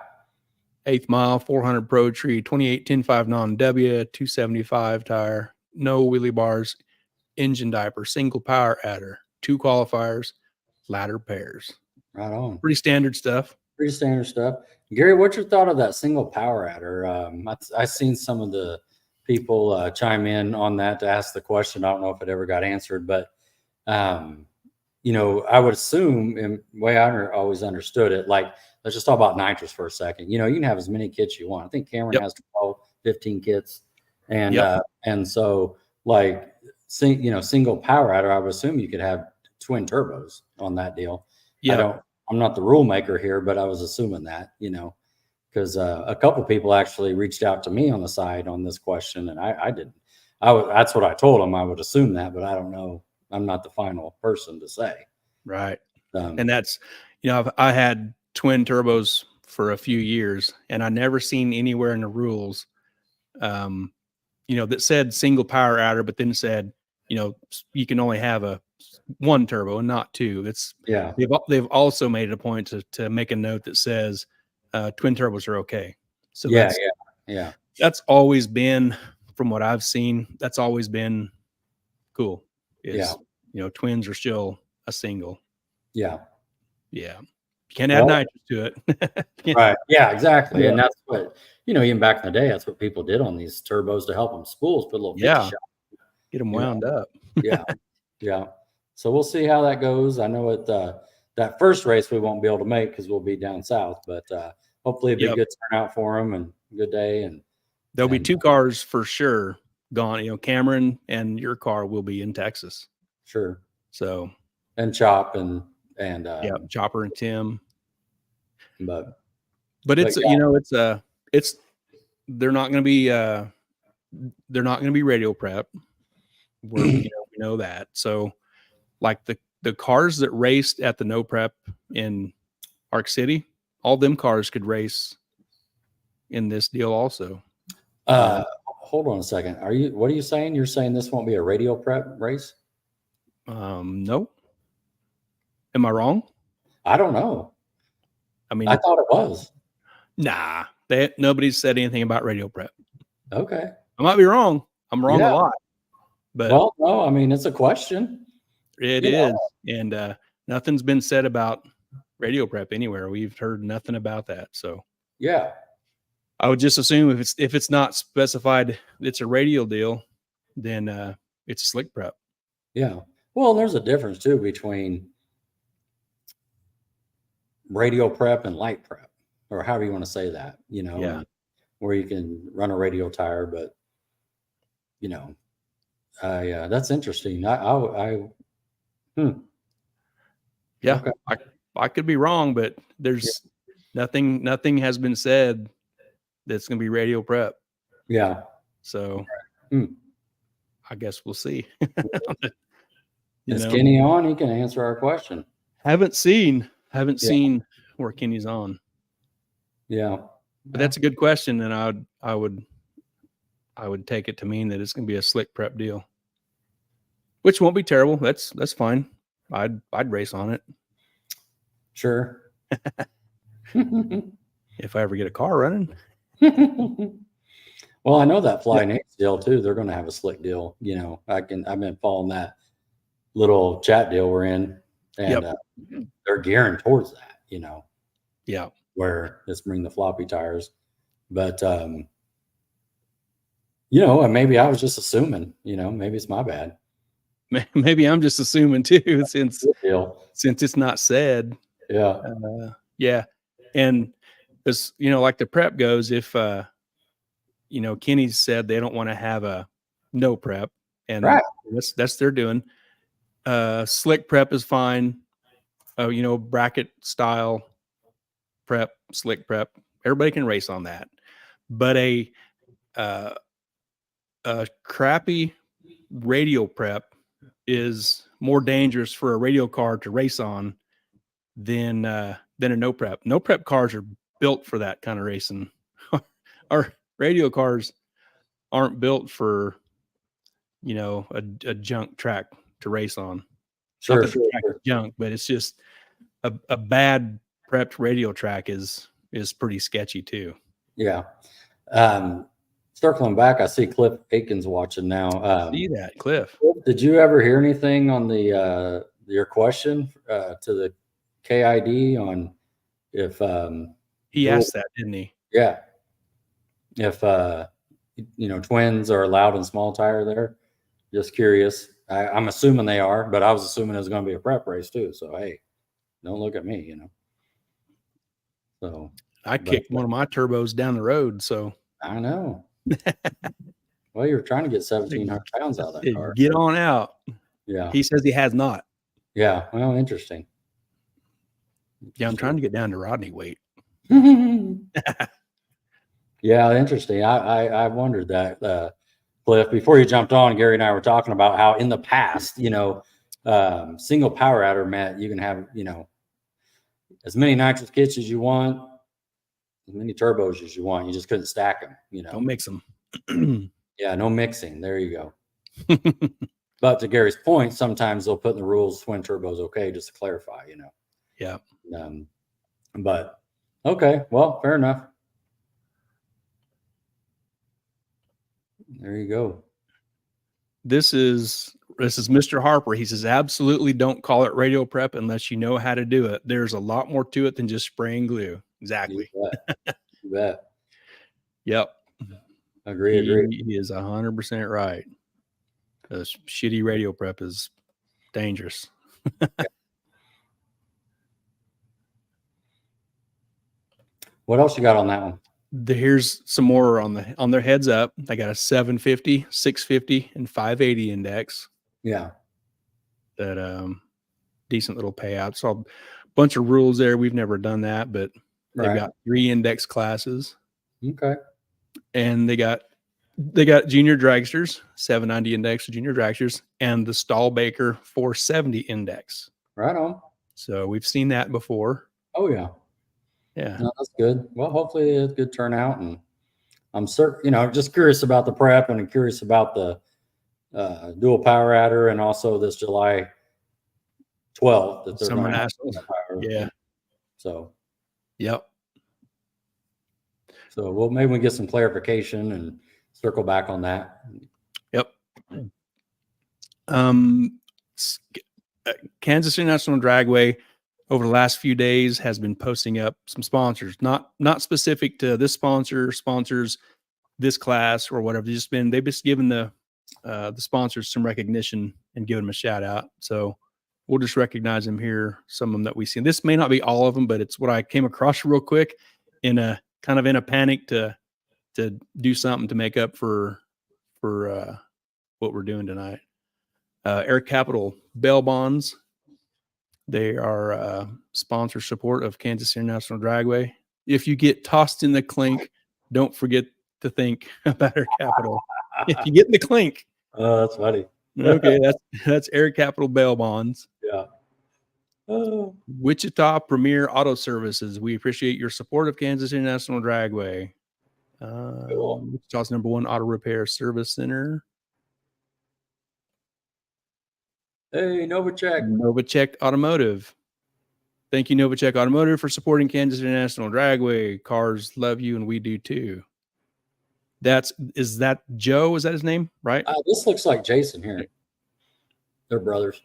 8th mile, 400 Pro Tree, 28 10.5 non-W, 275 tire, no wheelie bars, engine diaper, single power adder, 2 qualifiers, ladder pairs. Right on. Pretty standard stuff. Pretty standard stuff. Gary, what's your thought of that single power adder? I've seen some of the people chime in on that to ask the question. I don't know if it ever got answered, but you know, I would assume, in the way I always understood it, like, let's just talk about nitrous for a second. You know, you can have as many kits you want. I think Cameron has 12, 15 kits. And so, like, single power adder, I would assume you could have twin turbos on that deal. Yeah. I'm not the rule maker here, but I was assuming that, you know, because a couple people actually reached out to me on the side on this question, and I didn't. That's what I told them. I would assume that, but I don't know. I'm not the final person to say. Right. And that's, you know, I had twin turbos for a few years, and I never seen anywhere in the rules, you know, that said single power adder, but then said, you know, you can only have one turbo and not two. They've also made it a point to make a note that says twin turbos are okay. So that's always been, from what I've seen, that's always been cool. You know, twins are still a single. Yeah. You can't add nitrous to it. Right. Yeah, exactly. Yeah. And that's what, you know, even back in the day, that's what people did on these turbos to help them spools, put a little shot. Get them wound up. Yeah. So we'll see how that goes. I know at that first race we won't be able to make because we'll be down south, but hopefully it'll be a good turnout for them and good day. And there'll be 2 cars for sure gone. You know, Cameron and your car will be in Texas. Sure. So, and Chop and Chopper and Tim. But it's you know, it's they're not going to be radio prep. We know that. So, like the cars that raced at the no prep in Arc City, all them cars could race in this deal also. Hold on a second. What are you saying? You're saying this won't be a radio prep race? No. Am I wrong? I don't know. I mean, I thought it was. Nah, nobody said anything about radio prep. Okay. I might be wrong. I'm wrong a lot. But no, I mean, it's a question. It is. And nothing's been said about radio prep anywhere. We've heard nothing about that. So I would just assume if it's not specified it's a radial deal, then it's a slick prep. Yeah. Well, there's a difference too between radio prep and light prep, or however you want to say that, you know, where you can run a radial tire, but you know, that's interesting. Okay. I could be wrong, but there's nothing has been said that's going to be radio prep. Yeah. So I guess we'll see. Is Kenny on? He can answer our question. Haven't seen where Kenny's on. Yeah. But that's a good question. And I would take it to mean that it's going to be a slick prep deal, which won't be terrible. That's fine. I'd race on it. Sure. If I ever get a car running. Well, I know that Flying H deal too. They're going to have a slick deal. You know, I've been following that little chat deal we're in, and they're gearing towards that, you know. Yeah. Where let's bring the floppy tires. But you know, and maybe I was just assuming, you know, maybe it's my bad. Maybe I'm just assuming too, since it's not said. Yeah. And as you know, like the prep goes, if you know, Kenny said they don't want to have a no prep, and that's they're doing. Slick prep is fine. You know, bracket style prep, slick prep, everybody can race on that. but uh, a crappy radial prep is more dangerous for a radial car to race on than a no prep. No prep cars are built for that kind of racing. Our radial cars aren't built for, a junk track to race on. Sure, Not that the track is junk, but it's just a bad prepped radial track is pretty sketchy too. Yeah. Circling back, I see Cliff Aikens watching now. See that, Cliff? Did you ever hear anything on the your question to the KID on if he asked that, didn't he? Yeah. If twins are allowed in small tire there? Just curious. I'm assuming they are, but I was assuming it was going to be a prep race too. So hey, don't look at me, So I kicked one of my turbos down the road, so I know. Well, you're trying to get 1,700 pounds out of that car. Get on out. Yeah. He says he has not. Yeah. Well, interesting. Yeah, I'm trying to get down to Rodney weight. Yeah, interesting. I wondered that, Cliff. Before you jumped on, Gary and I were talking about how in the past, single power adder meant you can have, as many nitrous kits as you want, as many turbos as you want. You just couldn't stack them. Don't mix them. Yeah, no mixing. There you go. But to Gary's point, sometimes they'll put in the rules twin turbos okay, just to clarify. Yeah. But okay, well, fair enough. There you go. This is Mr. Harper. He says, absolutely don't call it radial prep unless you know how to do it. There's a lot more to it than just spraying glue. Exactly. You bet. Yep. Agree. He is 100% right. The shitty radial prep is dangerous. What else you got on that one? Here's some more on their heads up. They got a 750, 650, and 580 index. Yeah. That decent little payout. So a bunch of rules there. We've never done that, but they've got 3 index classes. Okay. And they got junior dragsters, 790 index junior dragsters, and the Stahlbaker 470 index. Right on. So we've seen that before. Oh yeah. Yeah. No, that's good. Well, hopefully it's a good turnout, and I'm certain, just curious about the prep and curious about the dual power adder, and also this July 12th that they're Summer Nationals. Yeah. So. Yep. So maybe we get some clarification and circle back on that. Yep. Kansas International Dragway over the last few days has been posting up some sponsors, not specific to this sponsors this class or whatever. They've just given the sponsors some recognition and given them a shout out. So we'll just recognize them here. Some of them that we see. This may not be all of them, but it's what I came across real quick in a panic to do something to make up for what we're doing tonight. Air Capital Bail Bonds. They are sponsor support of Kansas International Dragway. If you get tossed in the clink, don't forget to think about Air Capital. If you get in the clink. Oh, that's funny. Okay, that's Air Capital Bail Bonds. Yeah. Wichita Premier Auto Services. We appreciate your support of Kansas International Dragway. Cool. Wichita's #1 auto repair service center. Hey, Novacek Automotive. Thank you, Novacek Automotive, for supporting Kansas International Dragway. Cars love you, and we do too. Is that Joe? Is that his name? Right? This looks like Jason here. They're brothers.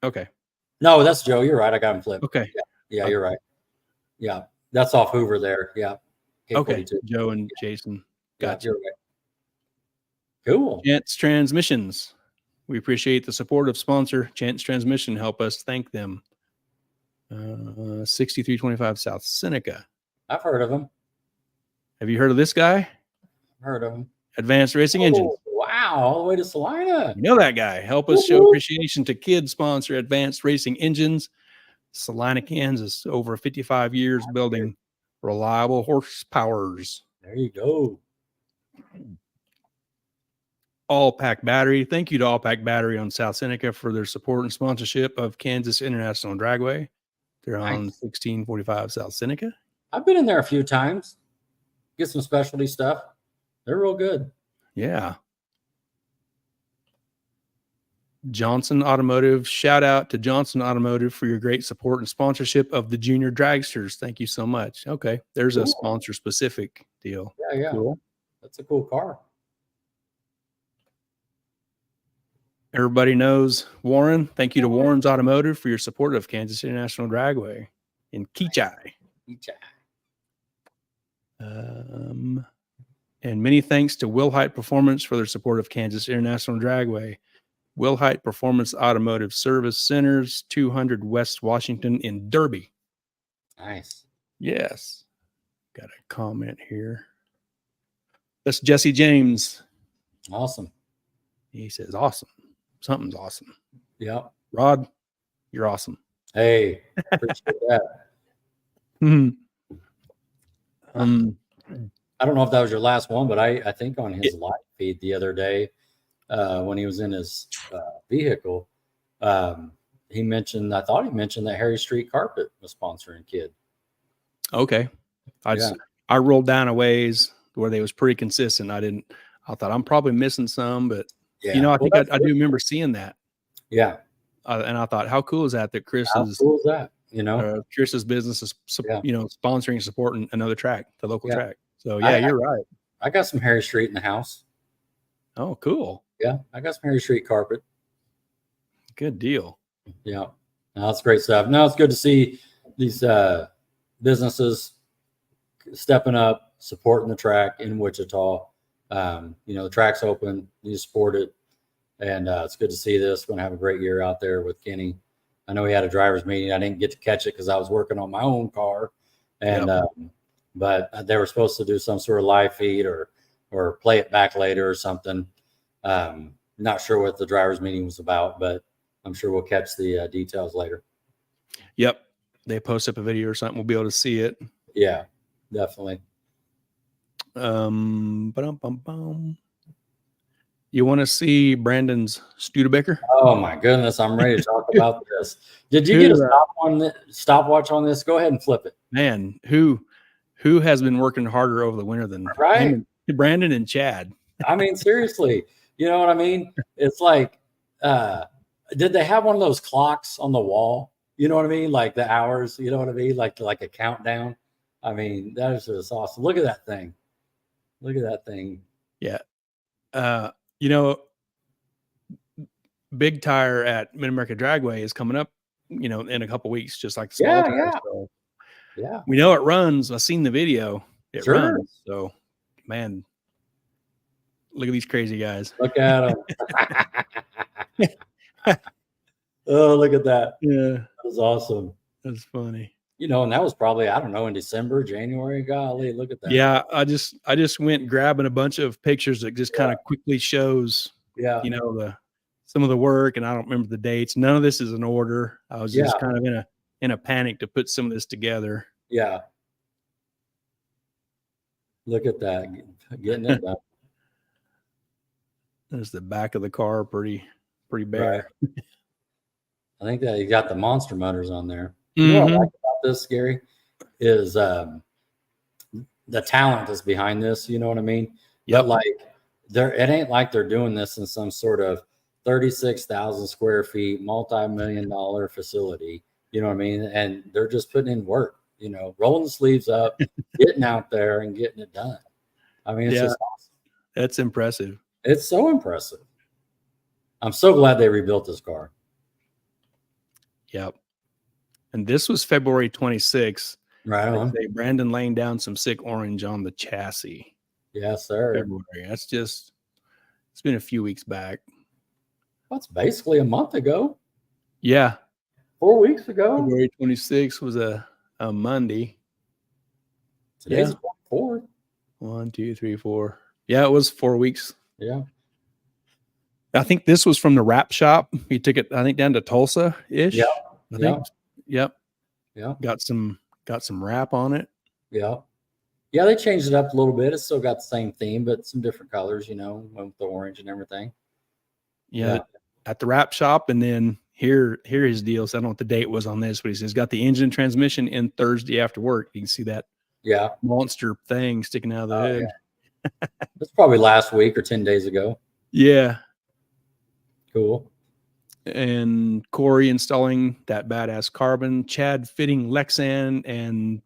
Okay. No, that's Joe. You're right. I got him flipped. Okay. Yeah, you're right. Yeah, that's off Hoover there. Yeah. Okay. Joe and Jason. Gotcha. You're right. Cool. Chance Transmissions. We appreciate the support of sponsor Chance Transmission. Help us thank them. 6325 South Seneca. I've heard of him. Have you heard of this guy? Heard of him. Advanced Racing Engines. Wow, all the way to Salina. You know that guy. Help us show appreciation to kids sponsor Advanced Racing Engines. Salina, Kansas. Over 55 years building reliable horsepowers. There you go. All Pack Battery. Thank you to All Pack Battery on South Seneca for their support and sponsorship of Kansas International Dragway. They're on 1645 South Seneca. I've been in there a few times. Get some specialty stuff. They're real good. Yeah. Johnson Automotive. Shout out to Johnson Automotive for your great support and sponsorship of the Junior Dragsters. Thank you so much. Okay. There's a sponsor specific deal. Yeah. Cool. That's a cool car. Everybody knows Warren. Thank you to Warren's Automotive for your support of Kansas International Dragway in Keachai. And many thanks to Wilhite Performance for their support of Kansas International Dragway. Wilhite Performance Automotive Service Centers, 200 West Washington in Derby. Nice. Yes. Got a comment here. That's Jesse James. Awesome. He says, awesome. Something's awesome. Yep. Rod, you're awesome. Hey, appreciate that. I don't know if that was your last one, but I think on his live feed the other day, when he was in his vehicle, he mentioned that Harry Street Carpet was sponsoring Kid. Okay. I rolled down a ways where they was pretty consistent. I thought I'm probably missing some, but I think I do remember seeing that. Yeah. And I thought, how cool is that Chris how cool is that? Chris's business is, sponsoring and supporting another track, the local track. So you're right. I got some Harry Street in the house. Oh, cool. Yeah. I got some Harry Street carpet. Good deal. Yeah. No, that's great stuff. No, it's good to see these businesses stepping up, supporting the track in Wichita. The track's open, you support it. And it's good to see this. Going to have a great year out there with Kenny. I know he had a driver's meeting. I didn't get to catch it because I was working on my own car. And but they were supposed to do some sort of live feed or play it back later or something. Not sure what the driver's meeting was about, but I'm sure we'll catch the details later. Yep. They post up a video or something. We'll be able to see it. Yeah, definitely. You want to see Brandon's Studebaker? Oh my goodness, I'm ready to talk about this. Did you get a stopwatch on this? Go ahead and flip it. Man, who has been working harder over the winter than Brandon and Chad? I mean, seriously, you know what I mean? It's like, did they have one of those clocks on the wall? You know what I mean? Like the hours, you know what I mean? Like a countdown. I mean, that is just awesome. Look at that thing. Look at that thing. Yeah. Big Tire at Mid-America Dragway is coming up, in a couple weeks, just like the small tire. So we know it runs. I've seen the video. It runs. So, man, look at these crazy guys. Look at them. Oh, look at that. Yeah. That was awesome. That's funny. And that was probably, I don't know, in December, January. Golly, look at that. Yeah, I just went grabbing a bunch of pictures that just kind of quickly shows, some of the work, and I don't remember the dates. None of this is in order. I was just kind of in a panic to put some of this together. Yeah. Look at that, getting it done. There's the back of the car, pretty bare. Right. I think that you got the monster motors on there. Mm-hmm. You know what I like about this, Gary, is the talent that's behind this. You know what I mean? Yeah. But it ain't like they're doing this in some sort of 36,000 square feet, multi-million-dollar facility. You know what I mean? And they're just putting in work. Rolling the sleeves up, getting out there and getting it done. I mean, it's just awesome. That's impressive. It's so impressive. I'm so glad they rebuilt this car. Yep. And this was February 26th. Right on. Brandon laying down some sick orange on the chassis. Yes, sir. February. It's been a few weeks back. That's basically a month ago. Yeah. 4 weeks ago. February 26th was a Monday. Today's 4th. 1, 2, 3, 4. Yeah, it was 4 weeks. Yeah. I think this was from the wrap shop. He took it, I think, down to Tulsa-ish. Yeah. I think. Yep. Yeah. Got some wrap on it. Yeah. Yeah, they changed it up a little bit. It's still got the same theme, but some different colors, with the orange and everything. Yeah. At the wrap shop, and then here his deals. I don't know what the date was on this, but he says got the engine and transmission in Thursday after work. You can see that monster thing sticking out of the hood. Yeah. That's probably last week or 10 days ago. Yeah. Cool. And Corey installing that badass carbon, Chad fitting Lexan, and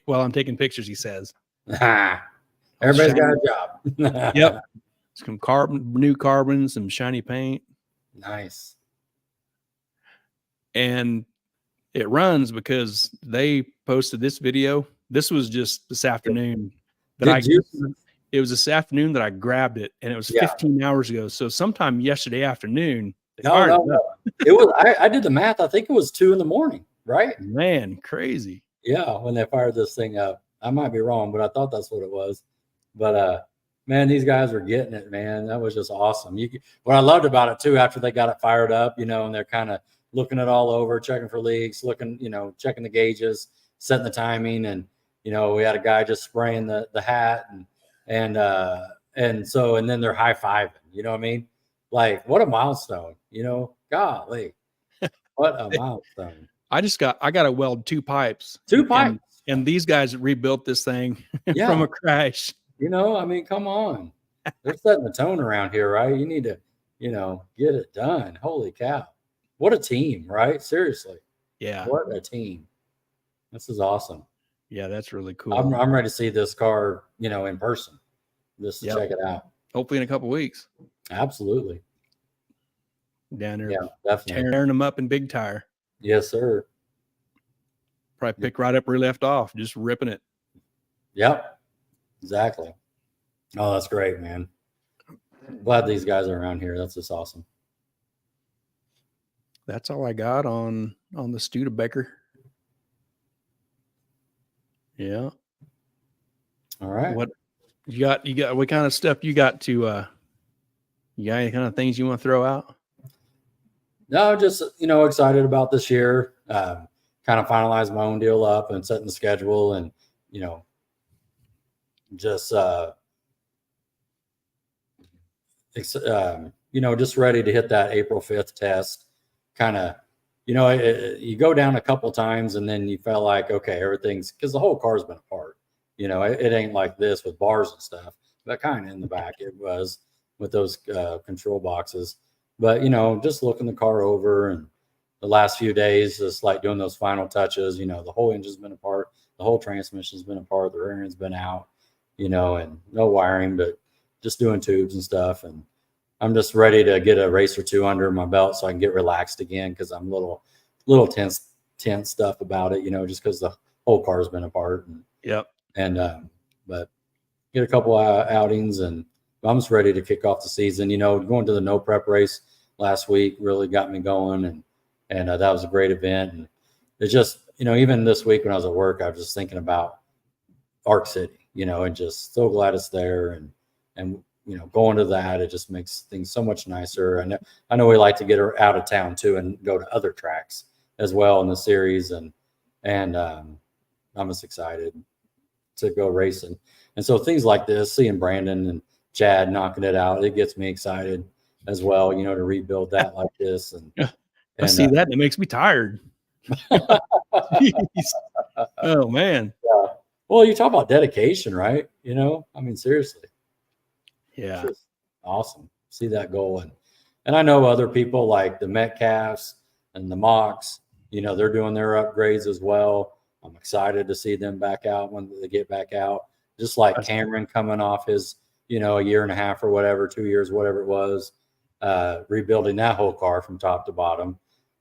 while I'm taking pictures, he says, everybody's got a job. Yep. Some new carbon, some shiny paint. Nice. And it runs because they posted this video. This was just this afternoon it was this afternoon that I grabbed it, and it was 15 hours ago. So sometime yesterday afternoon, no. It was, I did the math. I think it was 2 a.m, right? Man, crazy. Yeah. When they fired this thing up, I might be wrong, but I thought that's what it was. But, man, these guys are getting it, man. That was just awesome. What I loved about it too, after they got it fired up, and they're kind of looking it all over, checking for leaks, checking the gauges, setting the timing. And, we had a guy just spraying the hat and then they're high-fiving, you know what I mean? Like, what a milestone, golly, what a milestone. I got to weld 2 pipes. And these guys rebuilt this thing from a crash. I mean, come on. They're setting the tone around here, right? You need to, get it done. Holy cow. What a team, right? Seriously. Yeah. What a team. This is awesome. Yeah, that's really cool. I'm ready to see this car, in person, just to check it out. Hopefully in a couple of weeks. Absolutely. Down there. Yeah, definitely. Tearing them up in big tire. Yes, sir. Probably pick right up where he left off, just ripping it. Yep. Exactly. Oh, that's great, man. Glad these guys are around here. That's just awesome. That's all I got on the Studebaker. Yeah. All right. What you got? What kind of stuff you got to? You got any kind of things you want to throw out? No, just excited about this year. Kind of finalize my own deal up and setting the schedule, and just just ready to hit that April 5th test. Kind of, you go down a couple times and then you felt like, okay, everything's, because the whole car's been apart. It ain't like this with bars and stuff, but kind of in the back it was with those control boxes. But, just looking the car over, and the last few days, just like doing those final touches, the whole engine's been apart, the whole transmission's been apart, the rear end's been out, and no wiring, but just doing tubes and stuff. And I'm just ready to get a race or two under my belt so I can get relaxed again, because I'm a little tense stuff about it, just because the whole car's been apart. But get a couple outings, and I'm just ready to kick off the season. Going to the no prep race last week really got me going, and that was a great event. And it's just, even this week when I was at work, I was just thinking about Arc City, and just so glad it's there. And going to that, it just makes things so much nicer. And I know we like to get her out of town too and go to other tracks as well in the series. And I'm just excited to go racing. And so things like this, seeing Brandon and Chad knocking it out, it gets me excited as well, to rebuild that like this. And I see that, and it makes me tired. Oh, man. Yeah. Well, you talk about dedication, right? I mean, seriously. Yeah. It's just awesome. See that goal. And I know other people like the Metcalfs and the Mocks, they're doing their upgrades as well. I'm excited to see them back out when they get back out. Just like Cameron coming off his, a year and a half or whatever, 2 years, whatever it was, rebuilding that whole car from top to bottom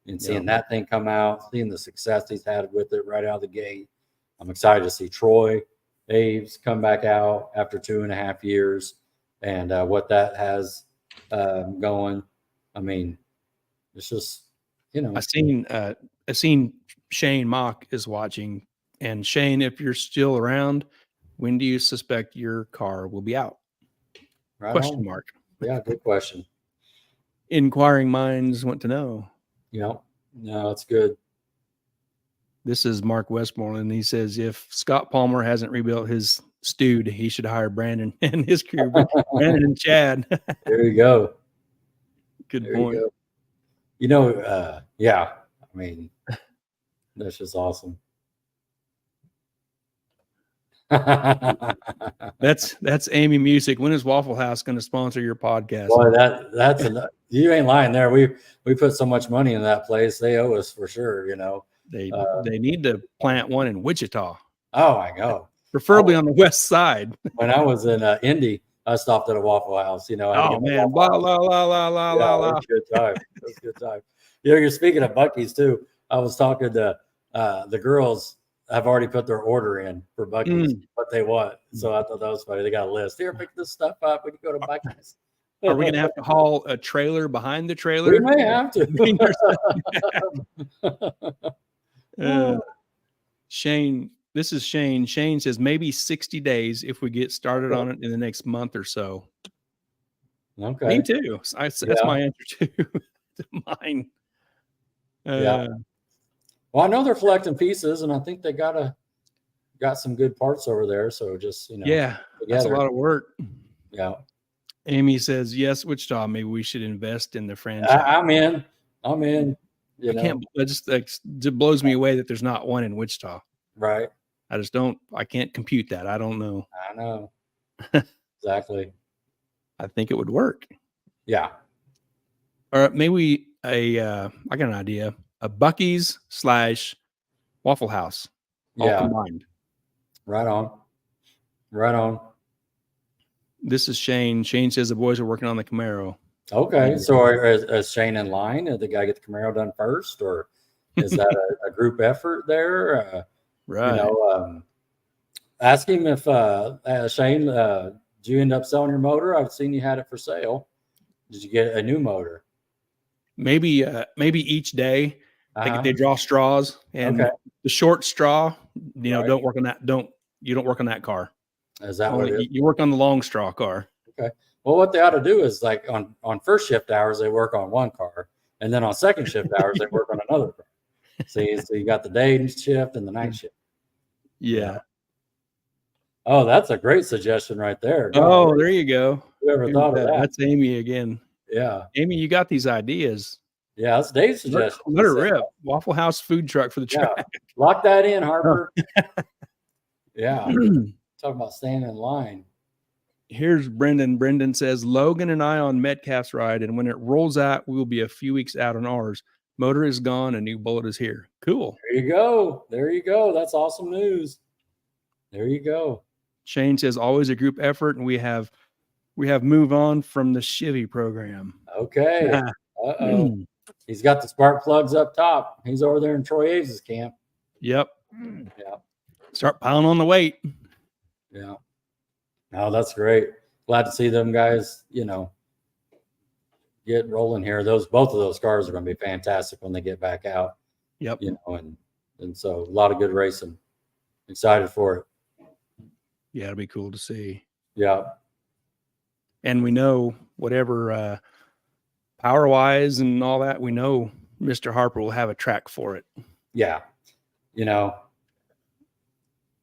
and seeing that thing come out, seeing the success he's had with it right out of the gate. I'm excited to see Troy Aves come back out after 2.5 years and what that has going. I mean, it's just, I seen Shane Mock is watching, and Shane, if you're still around, when do you suspect your car will be out? Right Question on. mark. Yeah, good question. Inquiring minds want to know. No, it's good. This is Mark Westmoreland. He says if Scott Palmer hasn't rebuilt his Stewed, he should hire Brandon and his crew. Brandon and Chad. There you go. Good There point. you go. You know, yeah. I mean, that's just awesome. That's Amy Music. When is Waffle House going to sponsor your podcast? Boy, that's you ain't lying there. We put so much money in that place. They owe us for sure. You know, they need to plant one in Wichita. Oh my God, preferably on the west side. When I was in Indy, I stopped at a Waffle House. You know, oh man, blah blah blah blah blah blah. That was a good time. That was a good time. You know, you're speaking of Buc-ee's too. I was talking to the girls. Have already put their order in for Buc-ee's, what they want. So I thought that was funny. They got a list. Here, pick this stuff up when you go to Buc-ee's. Are we going to have to haul a trailer behind the trailer? We may have to. Shane, this is Shane. Shane says maybe 60 days if we get started on it in the next month or so. Okay. Me too. That's my answer too. To mine. Yeah. Well, I know they're collecting pieces, and I think they got some good parts over there. So just, you know, yeah, that's a lot of work. Yeah. Amy says, yes, Wichita, maybe we should invest in the franchise. I'm in. You know? Can't, it blows me away that there's not one in Wichita. Right. I can't compute that. I don't know. I know. Exactly. I think it would work. Yeah. Or maybe I got an idea. A Buc-ee's / Waffle House. All combined. Right on. Right on. This is Shane. Shane says the boys are working on the Camaro. Okay. So is Shane in line? Did the guy get the Camaro done first? Or is that a group effort there? Right. You know, ask him if Shane, did you end up selling your motor? I've seen you had it for sale. Did you get a new motor? Maybe each day they draw straws, and the short straw, you know, don't work on that. You don't work on that car. Is that what it is? You work on the long straw car. Okay. Well, what they ought to do is like on first shift hours, they work on one car, and then on second shift hours, they work on another car. See, so you got the day shift and the night shift. Yeah. Oh, that's a great suggestion right there. Oh, there you go. Whoever thought of that? That's Amy again. Yeah. Amy, you got these ideas. Yeah, that's Dave's suggestion. Let her rip. Waffle House food truck for the track. Yeah. Lock that in, Harper. Yeah. Talking about staying in line. Here's Brendan. Brendan says, Logan and I on Metcalf's ride, and when it rolls out, we'll be a few weeks out on ours. Motor is gone. A new bullet is here. Cool. There you go. There you go. That's awesome news. There you go. Shane says, always a group effort, and we have move on from the Chevy program. Okay. Uh-oh. He's got the spark plugs up top. He's over there in Troy Hayes' camp. Yep. Yeah. Start piling on the weight. Yeah. Oh, that's great. Glad to see them guys, you know, get rolling here. Both of those cars are going to be fantastic when they get back out. Yep. You know, and so a lot of good racing. Excited for it. Yeah, it'll be cool to see. Yeah. And we know whatever power wise and all that, we know Mr. Harper will have a track for it. Yeah. You know,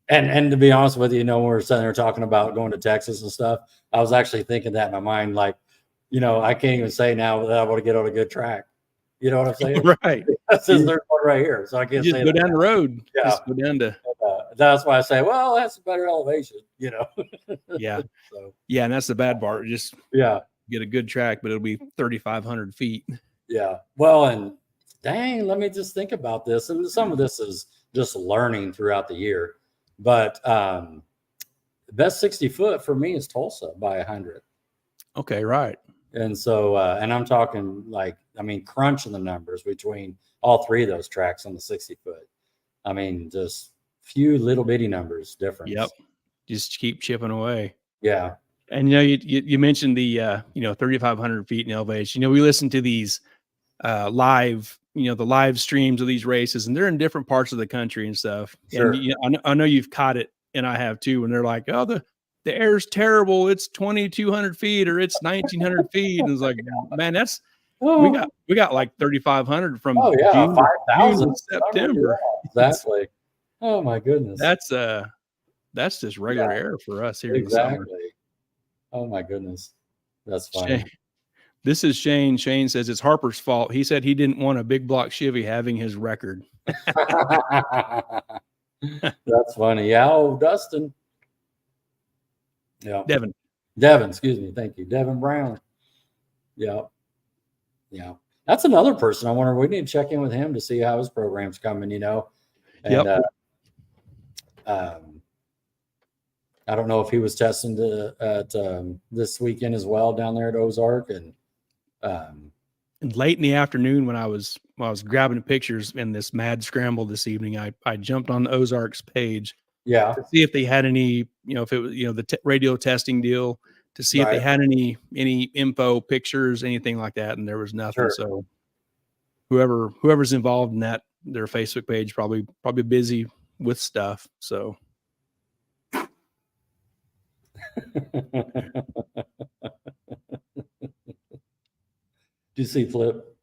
and to be honest with you, you know, when we're sitting there talking about going to Texas and stuff, I was actually thinking that in my mind, like, you know, I can't even say now that I want to get on a good track. You know what I'm saying? Right. Since there's one right here. So I can't just say go down the road. Yeah. Just go down to. That's why I say, well, that's a better elevation, you know? Yeah. So, yeah. And that's the bad part. Just get a good track, but it'll be 3,500 feet. Yeah. Well, and dang, let me just think about this. And some of this is just learning throughout the year. But the best 60 foot for me is Tulsa by 100. Okay. Right. And so, and I'm talking like, I mean, crunching the numbers between all three of those tracks on the 60 foot. I mean, just few little bitty numbers difference. Yep. Just keep chipping away. Yeah. And, you know, you mentioned the, 3,500 feet in elevation. You know, we listen to these live, the live streams of these races, and they're in different parts of the country and stuff. Sure. And I know you've caught it, and I have too, when they're like, oh, the air's terrible. It's 2,200 feet or it's 1,900 feet. And it's like, man, we got like 3,500 from yeah, June 5,000. to September. Yeah, exactly. Oh my goodness. That's just regular air for us here in the Exactly. summer. Oh my goodness. That's funny. This is Shane. Shane says it's Harper's fault. He said he didn't want a big block Chevy having his record. That's funny. Yeah. Oh, Dustin. Yeah. Devin, excuse me. Thank you. Devin Brown. Yeah. Yeah. That's another person. I wonder, we need to check in with him to see how his program's coming, you know. And I don't know if he was testing this weekend as well down there at Ozark. And late in the afternoon when I was grabbing pictures in this mad scramble this evening, I jumped on the Ozarks page to see if they had any, you know, if it was, you know, the radio testing deal, to see if they had any info, pictures, anything like that, and there was nothing. So whoever's involved in that, their Facebook page probably busy with stuff. So do you see Flip?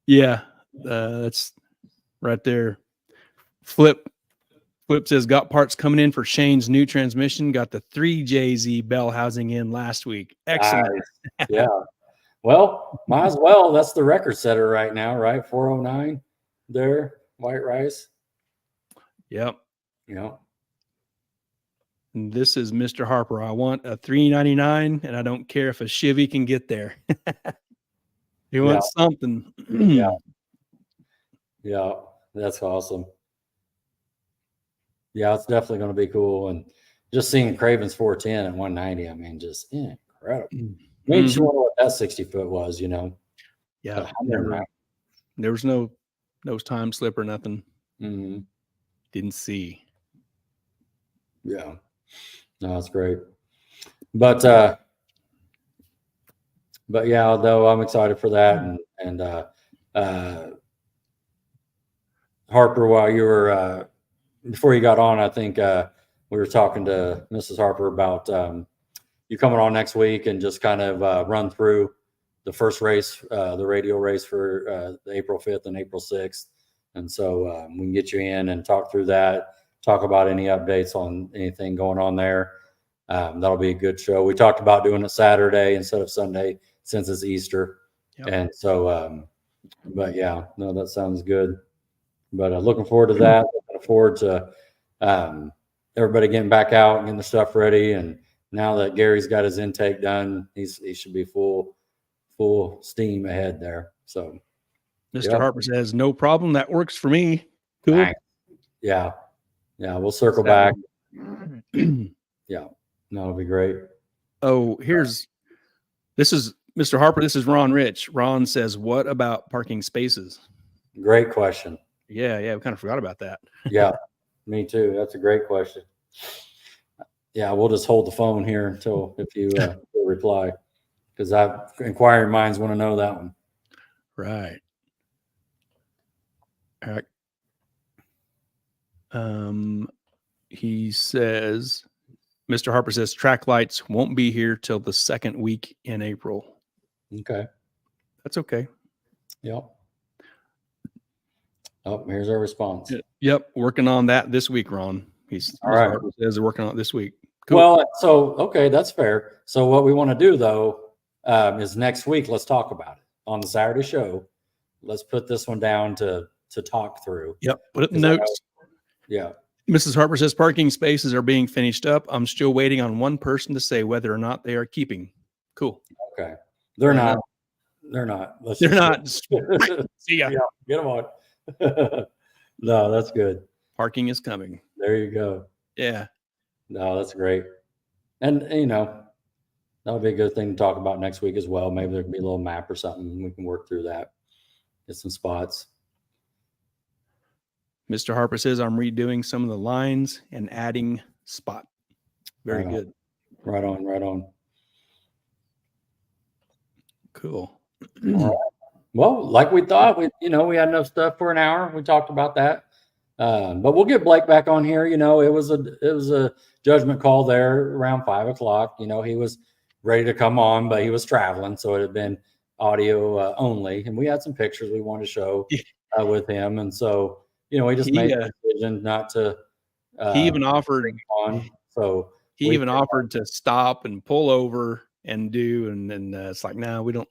Yeah, that's right there. Flip says got parts coming in for Shane's new transmission. Got the 3JZ bell housing in last week. Excellent. Nice. Yeah. Well, might as well. That's the record setter right now, right? 409 there, white rice. Yep. Yeah. And this is Mr. Harper. I want a 399, and I don't care if a Chevy can get there. He wants something. Yeah. Yeah. That's awesome. Yeah, it's definitely going to be cool. And just seeing Craven's 410 and 190, I mean, just incredible. Made you wonder what that 60-foot was, you know. Yeah. There was no time slip or nothing. Mm-hmm. Didn't see. Yeah. No, that's great. But yeah, though I'm excited for that. And Harper, while you were before you got on, I think we were talking to Mrs. Harper about you coming on next week and just kind of run through the first race, the radio race for the April 5th and April 6th. And so we can get you in and talk through that, talk about any updates on anything going on there. That'll be a good show. We talked about doing it Saturday instead of Sunday since it's Easter. Yep. And so, but yeah, no, that sounds good. But looking forward to that. Looking forward to everybody getting back out and getting the stuff ready. And now that Gary's got his intake done, he should be full steam ahead there. So, Mr. Harper says, no problem. That works for me. Cool. Nice. Yeah. Yeah. We'll circle back. Yeah. That'll be great. Oh, this is Mr. Harper. This is Ron Rich. Ron says, what about parking spaces? Great question. Yeah. We kind of forgot about that. Yeah, me too. That's a great question. Yeah, we'll just hold the phone here until if you reply, because inquiring minds want to know that one. Right. All right. He says, Mr. Harper says track lights won't be here till the second week in April. Okay. That's okay. Yep. Oh, here's our response. Yep. Working on that this week, Ron. He's all right. Harper says they're working on it this week. Cool. Well, so, okay, that's fair. So what we want to do though, is next week, let's talk about it on the Saturday show. Let's put this one down to talk through. Yep. Put it in notes. Yeah. Mrs. Harper says parking spaces are being finished up. I'm still waiting on one person to say whether or not they are keeping. Cool. Okay. They're not. They're not. They're not. See ya. Yeah, get them on. No, that's good. Parking is coming. There you go. Yeah. No, that's great. And that'll be a good thing to talk about next week as well. Maybe there can be a little map or something. We can work through that. Get some spots. Mr. Harper says I'm redoing some of the lines and adding spot. Very good. Right on. Cool. All right. Well, like we thought, we had enough stuff for an hour. We talked about that. But we'll get Blake back on here. It was a judgment call there around 5:00. He was ready to come on, but he was traveling. So it had been audio only, and we had some pictures we wanted to show with him, and so we just made the decision not to. He even offered on, so he even offered to stop and pull over and do, and it's like, no, we don't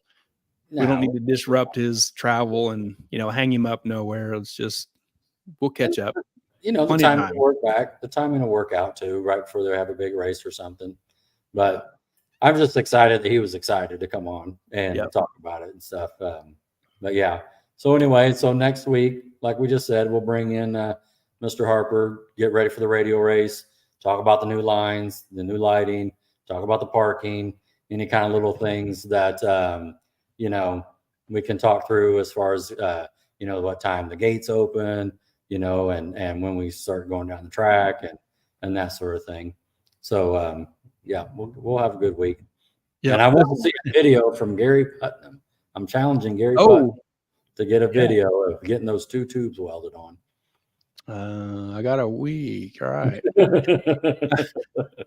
need to disrupt his travel and hang him up nowhere. It's just we'll catch up. The timing will work back. The timing will work out too, right before they have a big race or something. But I'm just excited that he was excited to come on and talk about it and stuff. But yeah. So anyway, next week, like we just said, we'll bring in Mr. Harper, get ready for the radio race, talk about the new lines, the new lighting, talk about the parking, any kind of little things that we can talk through as far as what time the gates open, and when we start going down the track and that sort of thing. So we'll have a good week. Yeah, and I want to see a video from Gary Putnam. I'm challenging Gary Putnam to get a video of getting those 2 tubes welded on. I got a week. All right.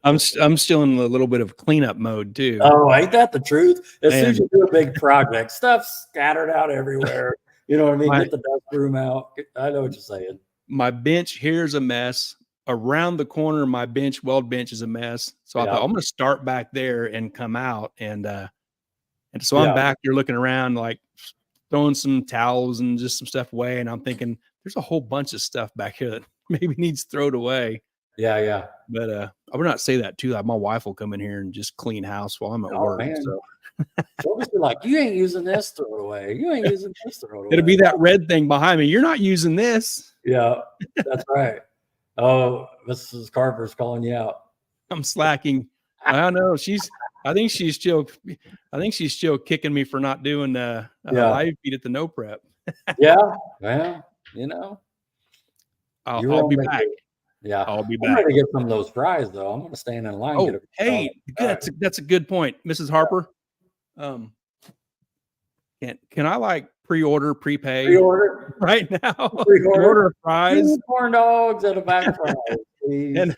I'm still in a little bit of cleanup mode too. Oh, ain't that the truth? As soon as you do a big project, stuff's scattered out everywhere. You know what I mean? Get the dust broom out. I know what you're saying. My bench here's a mess. Around the corner, my weld bench is a mess. So I thought I'm going to start back there and come out. And so I'm back here looking around, like throwing some towels and just some stuff away. And I'm thinking there's a whole bunch of stuff back here that maybe needs thrown away. Yeah. But I would not say that too. Like my wife will come in here and just clean house while I'm at work. Man. So she'll just be like, you ain't using this, throw it away. You ain't using this, throw it away. It'll be that red thing behind me. You're not using this. Yeah, that's right. Oh, Mrs. Carver's calling you out. I'm slacking. I don't know. I think she's still kicking me for not doing live feed at the no prep. Yeah. Well, I'll be back. Yeah, I'll be back. I'm going to get some of those fries though. I'm going to stand in line. Oh, hey, that's a good point, Mrs. Harper. Can I like prepay right now? Order fries, corn dogs, and a bag of fries, please. And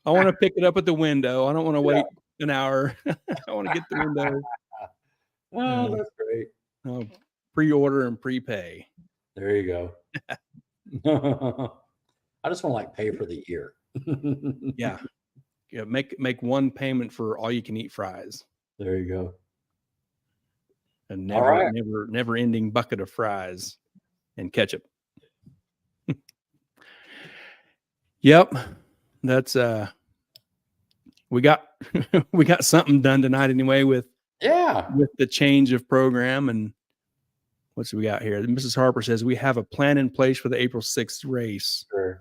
I want to pick it up at the window. I don't want to wait an hour. I want to get the window. Oh, that's great. Pre-order and prepay. There you go. I just want to pay for the year. Yeah. Make one payment for all you can eat fries. There you go. And never ending bucket of fries and ketchup. Yep. That's we got something done tonight anyway with the change of program. And what's we got here? Mrs. Harper says we have a plan in place for the April 6th race. Sure.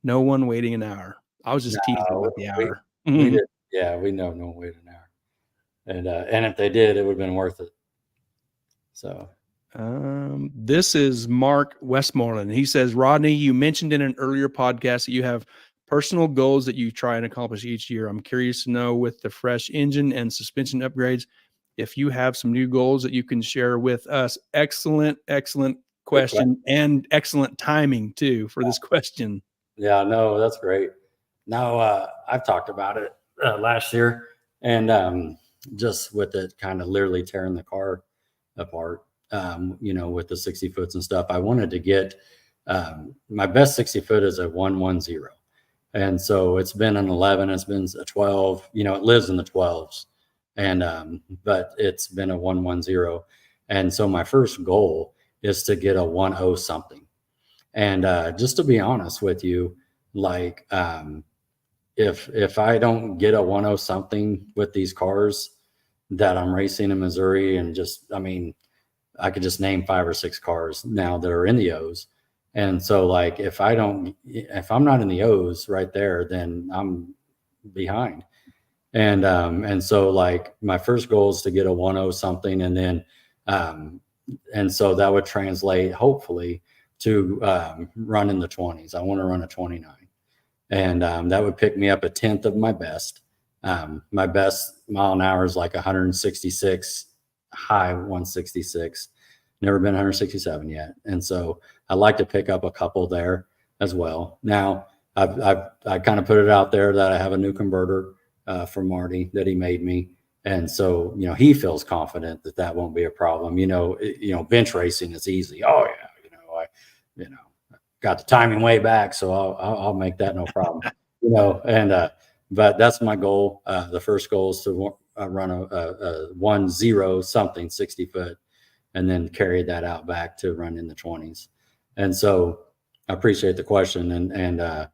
No one waiting an hour. I was just teasing about the hour. We did. Yeah, we know no one waited an hour. And if they did, it would have been worth it. So this is Mark Westmoreland. He says, Rodney, you mentioned in an earlier podcast that you have personal goals that you try and accomplish each year. I'm curious to know, with the fresh engine and suspension upgrades, if you have some new goals that you can share with us. Excellent question, and excellent timing too for this question. Yeah, no, that's great. Now, I've talked about it last year, and just with it kind of literally tearing the car apart, with the 60 foots and stuff. I wanted to get my best 60 foot is a 110. And so it's been an 11, it's been a 12, it lives in the 12s. And but it's been a 110. And so my first goal is to get a 10 something. And just to be honest with you, like if I don't get a 10 something with these cars that I'm racing in Missouri, and I could just name 5 or 6 cars now that are in the O's. And so like if I'm not in the O's right there, then I'm behind. And so like my first goal is to get a 10 something, and then and so that would translate hopefully to run in the 20s. I want to run a 29, and that would pick me up a 10th of my best. My best mile an hour is like 166, high 166. Never been 167 yet, and so I like to pick up a couple there as well. Now I kind of put it out there that I have a new converter from Marty that he made me, And so, he feels confident that that won't be a problem. Bench racing is easy. Oh yeah. You know, got the timing way back, so I'll make that no problem. But that's my goal. The first goal is to run a 1-0 something 60 foot, and then carry that out back to run in the 20s. And so I appreciate the question. To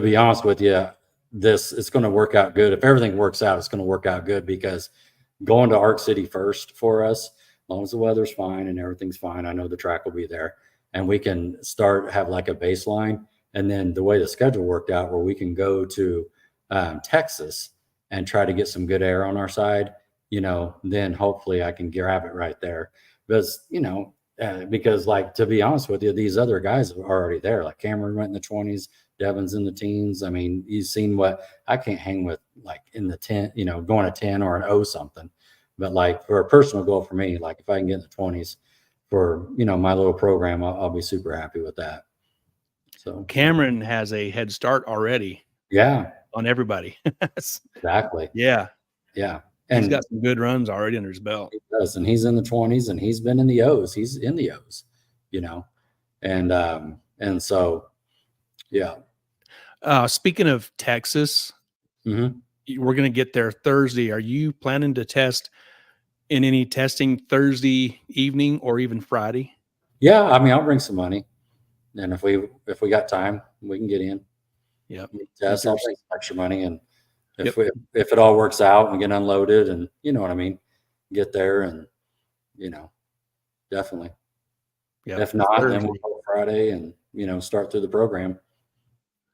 be honest with you, it's going to work out good. If everything works out, it's going to work out good, because going to Arc City first for us, as long as the weather's fine and everything's fine, I know the track will be there, and we can have like a baseline. And then the way the schedule worked out, where we can go to Texas and try to get some good air on our side, then hopefully I can grab it right there. Because like, to be honest with you, these other guys are already there. Like Cameron went in the 20s, Devin's in the teens. I mean, you've seen what I can't hang with, like in the 10, going a 10 or an O something. But like, for a personal goal for me, like if I can get in the 20s for, my little program, I'll be super happy with that. So Cameron has a head start already. Yeah. On everybody. Exactly. Yeah. Yeah. And he's got some good runs already under his belt. He does. And he's in the 20s, and he's been in the O's. He's in the O's, and so, yeah. Speaking of Texas, we're going to get there Thursday. Are you planning to test in any testing Thursday evening or even Friday? Yeah. I mean, I'll bring some money, and if we got time, we can get in. Yeah. Test. I'll bring some extra money, and if it all works out and we get unloaded, and you know what I mean, get there, and definitely. Yeah. If not, then we'll go Friday and start through the program.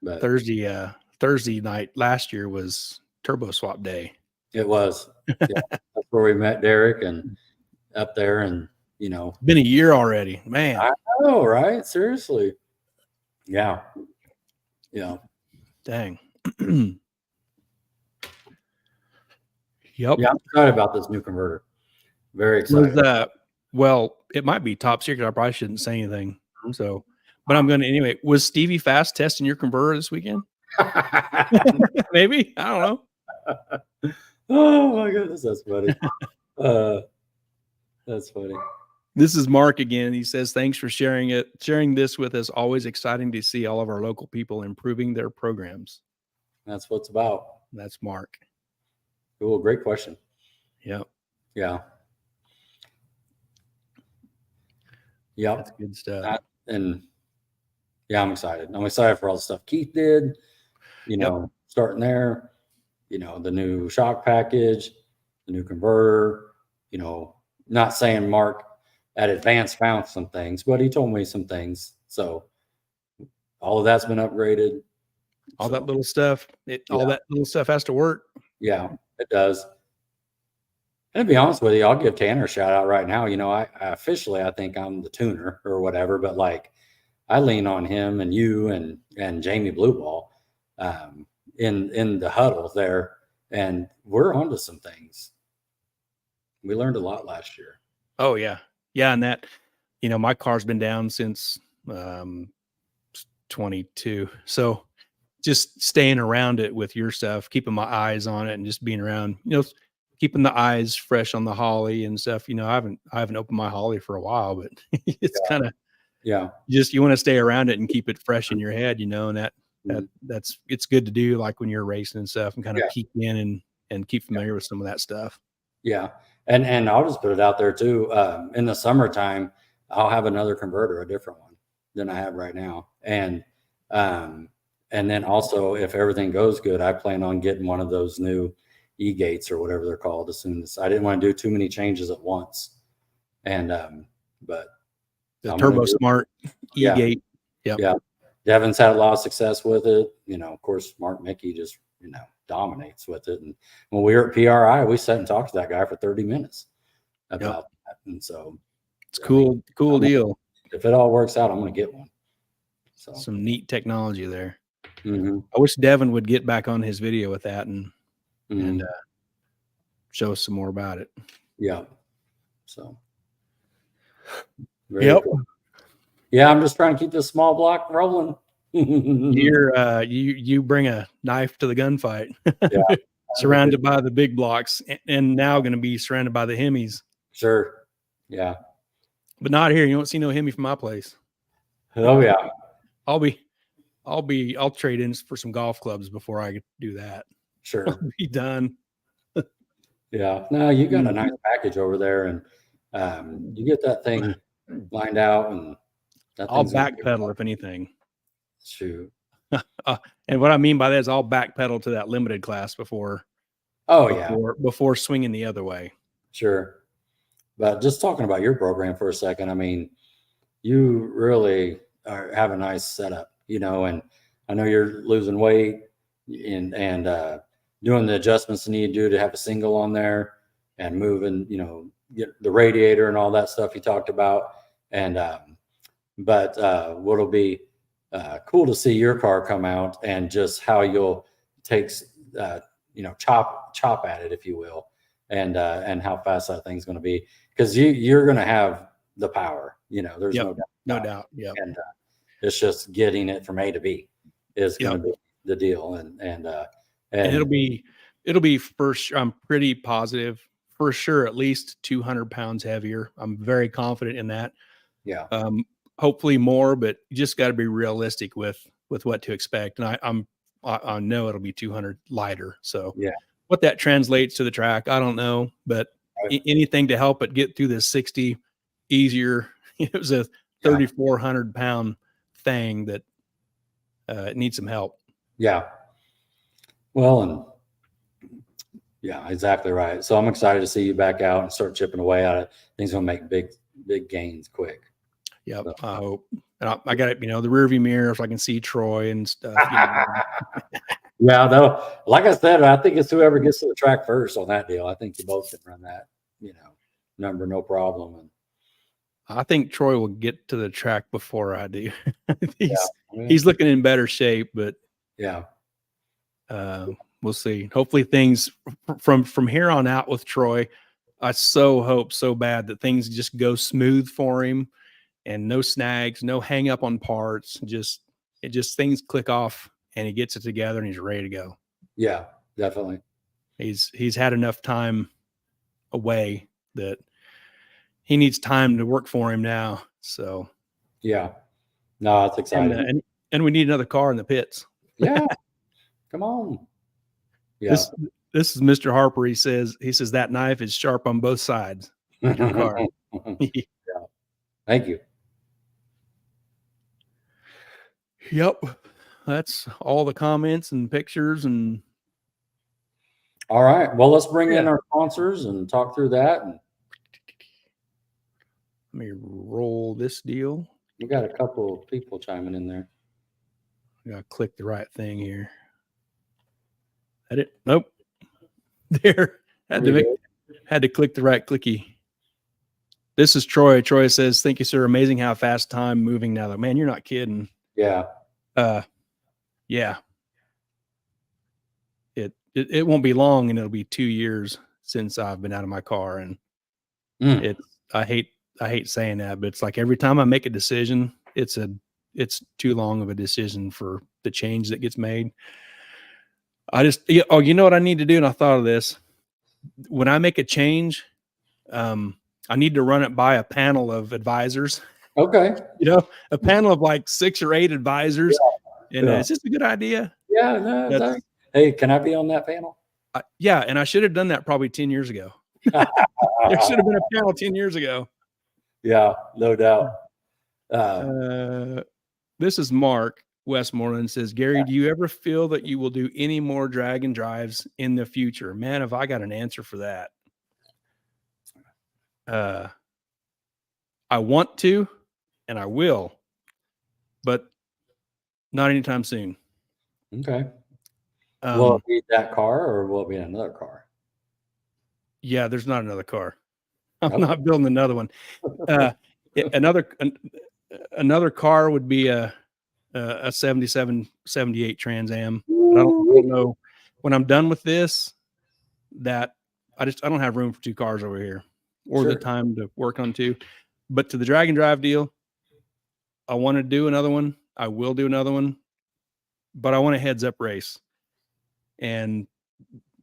But Thursday night last year was Turbo Swap Day. It was. Yeah. That's where we met Derek, and up there, and it's been a year already, man. I know, right? Seriously. Yeah. Yeah. Dang. Yep. Yeah, I'm excited about this new converter. Very excited. Well, it might be top secret. I probably shouldn't say anything. So, but I'm going to anyway. Was Stevie Fast testing your converter this weekend? Maybe. I don't know. Oh my goodness, that's funny. That's funny. This is Mark again. He says, "Thanks for sharing this with us. Always exciting to see all of our local people improving their programs." That's what it's about. That's Mark. Cool. Great question. Yep. Yeah. Yep. That's good stuff. And yeah, I'm excited. I'm excited for all the stuff Keith did, starting there, the new shock package, the new converter, not saying Mark at Advanced found some things, but he told me some things. So all of that's been upgraded. All that little stuff, all that little stuff has to work. Yeah, it does. And to be honest with you, I'll give Tanner a shout out right now. I officially, I think I'm the tuner or whatever, but like I lean on him and you and Jamie Blueball in the huddle there, and we're onto some things. We learned a lot last year. Oh yeah. Yeah. And that, my car's been down since 22. So just staying around it with your stuff, keeping my eyes on it, and just being around, keeping the eyes fresh on the Holly and stuff. I haven't opened my Holly for a while, but it's kind of, just, you want to stay around it and keep it fresh in your head, and it's good to do, like when you're racing and stuff, and kind of peek in and keep familiar with some of that stuff. Yeah. And I'll just put it out there too. In the summertime, I'll have another converter, a different one than I have right now. And then also, if everything goes good, I plan on getting one of those new E-gates or whatever they're called as soon as. I didn't want to do too many changes at once. And but the Turbo Smart E-gate. Yeah. Devin's had a lot of success with it. Of course, Mark Mickey just dominates with it. And when we were at PRI, we sat and talked to that guy for 30 minutes about that. And so it's cool deal. If it all works out, I'm going to get one. So some neat technology there. Mm-hmm. I wish Devin would get back on his video with that and show us some more about it. Yeah. So. Cool. Yeah, I'm just trying to keep this small block rolling. You bring a knife to the gunfight. Yeah. Surrounded by the big blocks, and now going to be surrounded by the Hemis. Sure. Yeah. But not here. You don't see no Hemi from my place. Oh yeah. I'll trade in for some golf clubs before I do that. Sure. I'll be done. Yeah. No, you got a nice package over there, and you get that thing lined out, and I'll backpedal if anything. Shoot. And what I mean by that is I'll backpedal to that limited class before. Before swinging the other way. Sure. But just talking about your program for a second, I mean, you really have a nice setup, and I know you're losing weight and doing the adjustments you need to do to have a single on there and moving, get the radiator and all that stuff you talked about. And but what'll be cool to see your car come out and just how you'll take chop at it, if you will, and how fast that thing's going to be, because you're going to have the power. There's no doubt. Yeah. And it's just getting it from A to B is going to be the deal, and it'll be first. I'm pretty positive for sure, at least 200 pounds heavier. I'm very confident in that. Yeah. Hopefully more, but you just got to be realistic with what to expect. And I know it'll be 200 lighter. So yeah, what that translates to the track, I don't know, but anything to help it get through this 60 easier. It was a 3,400 pound thing that needs some help. Yeah. Well, and yeah, exactly right. So I'm excited to see you back out and start chipping away at it. Things gonna make big gains quick. Yep, so. I hope. And I got it, the rear view mirror so I can see Troy and stuff. Yeah, though, like I said, I think it's whoever gets to the track first on that deal. I think you both can run that, number, no problem. And I think Troy will get to the track before I do. He's looking in better shape, but we'll see. Hopefully things from here on out with Troy, I so hope so bad that things just go smooth for him and no snags, no hang up on parts. Just things click off and he gets it together and he's ready to go. Yeah, definitely. He's had enough time away that he needs time to work for him now. So yeah, no, that's exciting. And we need another car in the pits. Yeah, come on. Yeah, this is Mr. Harper. He says that knife is sharp on both sides. Your car. Yeah. Thank you. Yep, that's all the comments and pictures and. All right. Well, let's bring in our sponsors and talk through that. And let me roll this deal. We got a couple of people chiming in there. I gotta click the right thing here. Nope. There. Had to click the right clicky. This is Troy. Troy says, "Thank you, sir. Amazing how fast time moving now." Man, you're not kidding. Yeah. Yeah. It won't be long, and it'll be 2 years since I've been out of my car, and I hate saying that, but it's like every time I make a decision, it's too long of a decision for the change that gets made. You know what I need to do? And I thought of this. When I make a change, I need to run it by a panel of advisors. Okay. A panel of like 6 or 8 advisors. Yeah. And is this a good idea? Yeah. No, hey, can I be on that panel? Yeah. And I should have done that probably 10 years ago. There should have been a panel 10 years ago. Yeah, no doubt. This is Mark Westmoreland says, Gary, do you ever feel that you will do any more drag and drives in the future? Man, have I got an answer for that. I want to, and I will, but not anytime soon. Okay. Will it be that car or will it be another car? Yeah, there's not another car. I'm not building another one. Another car would be a 77, 78 Trans Am. But I don't know when I'm done with this that I don't have room for 2 cars over here or the time to work on 2. But to the drag and drive deal, I want to do another one. I will do another one, but I want a heads up race. And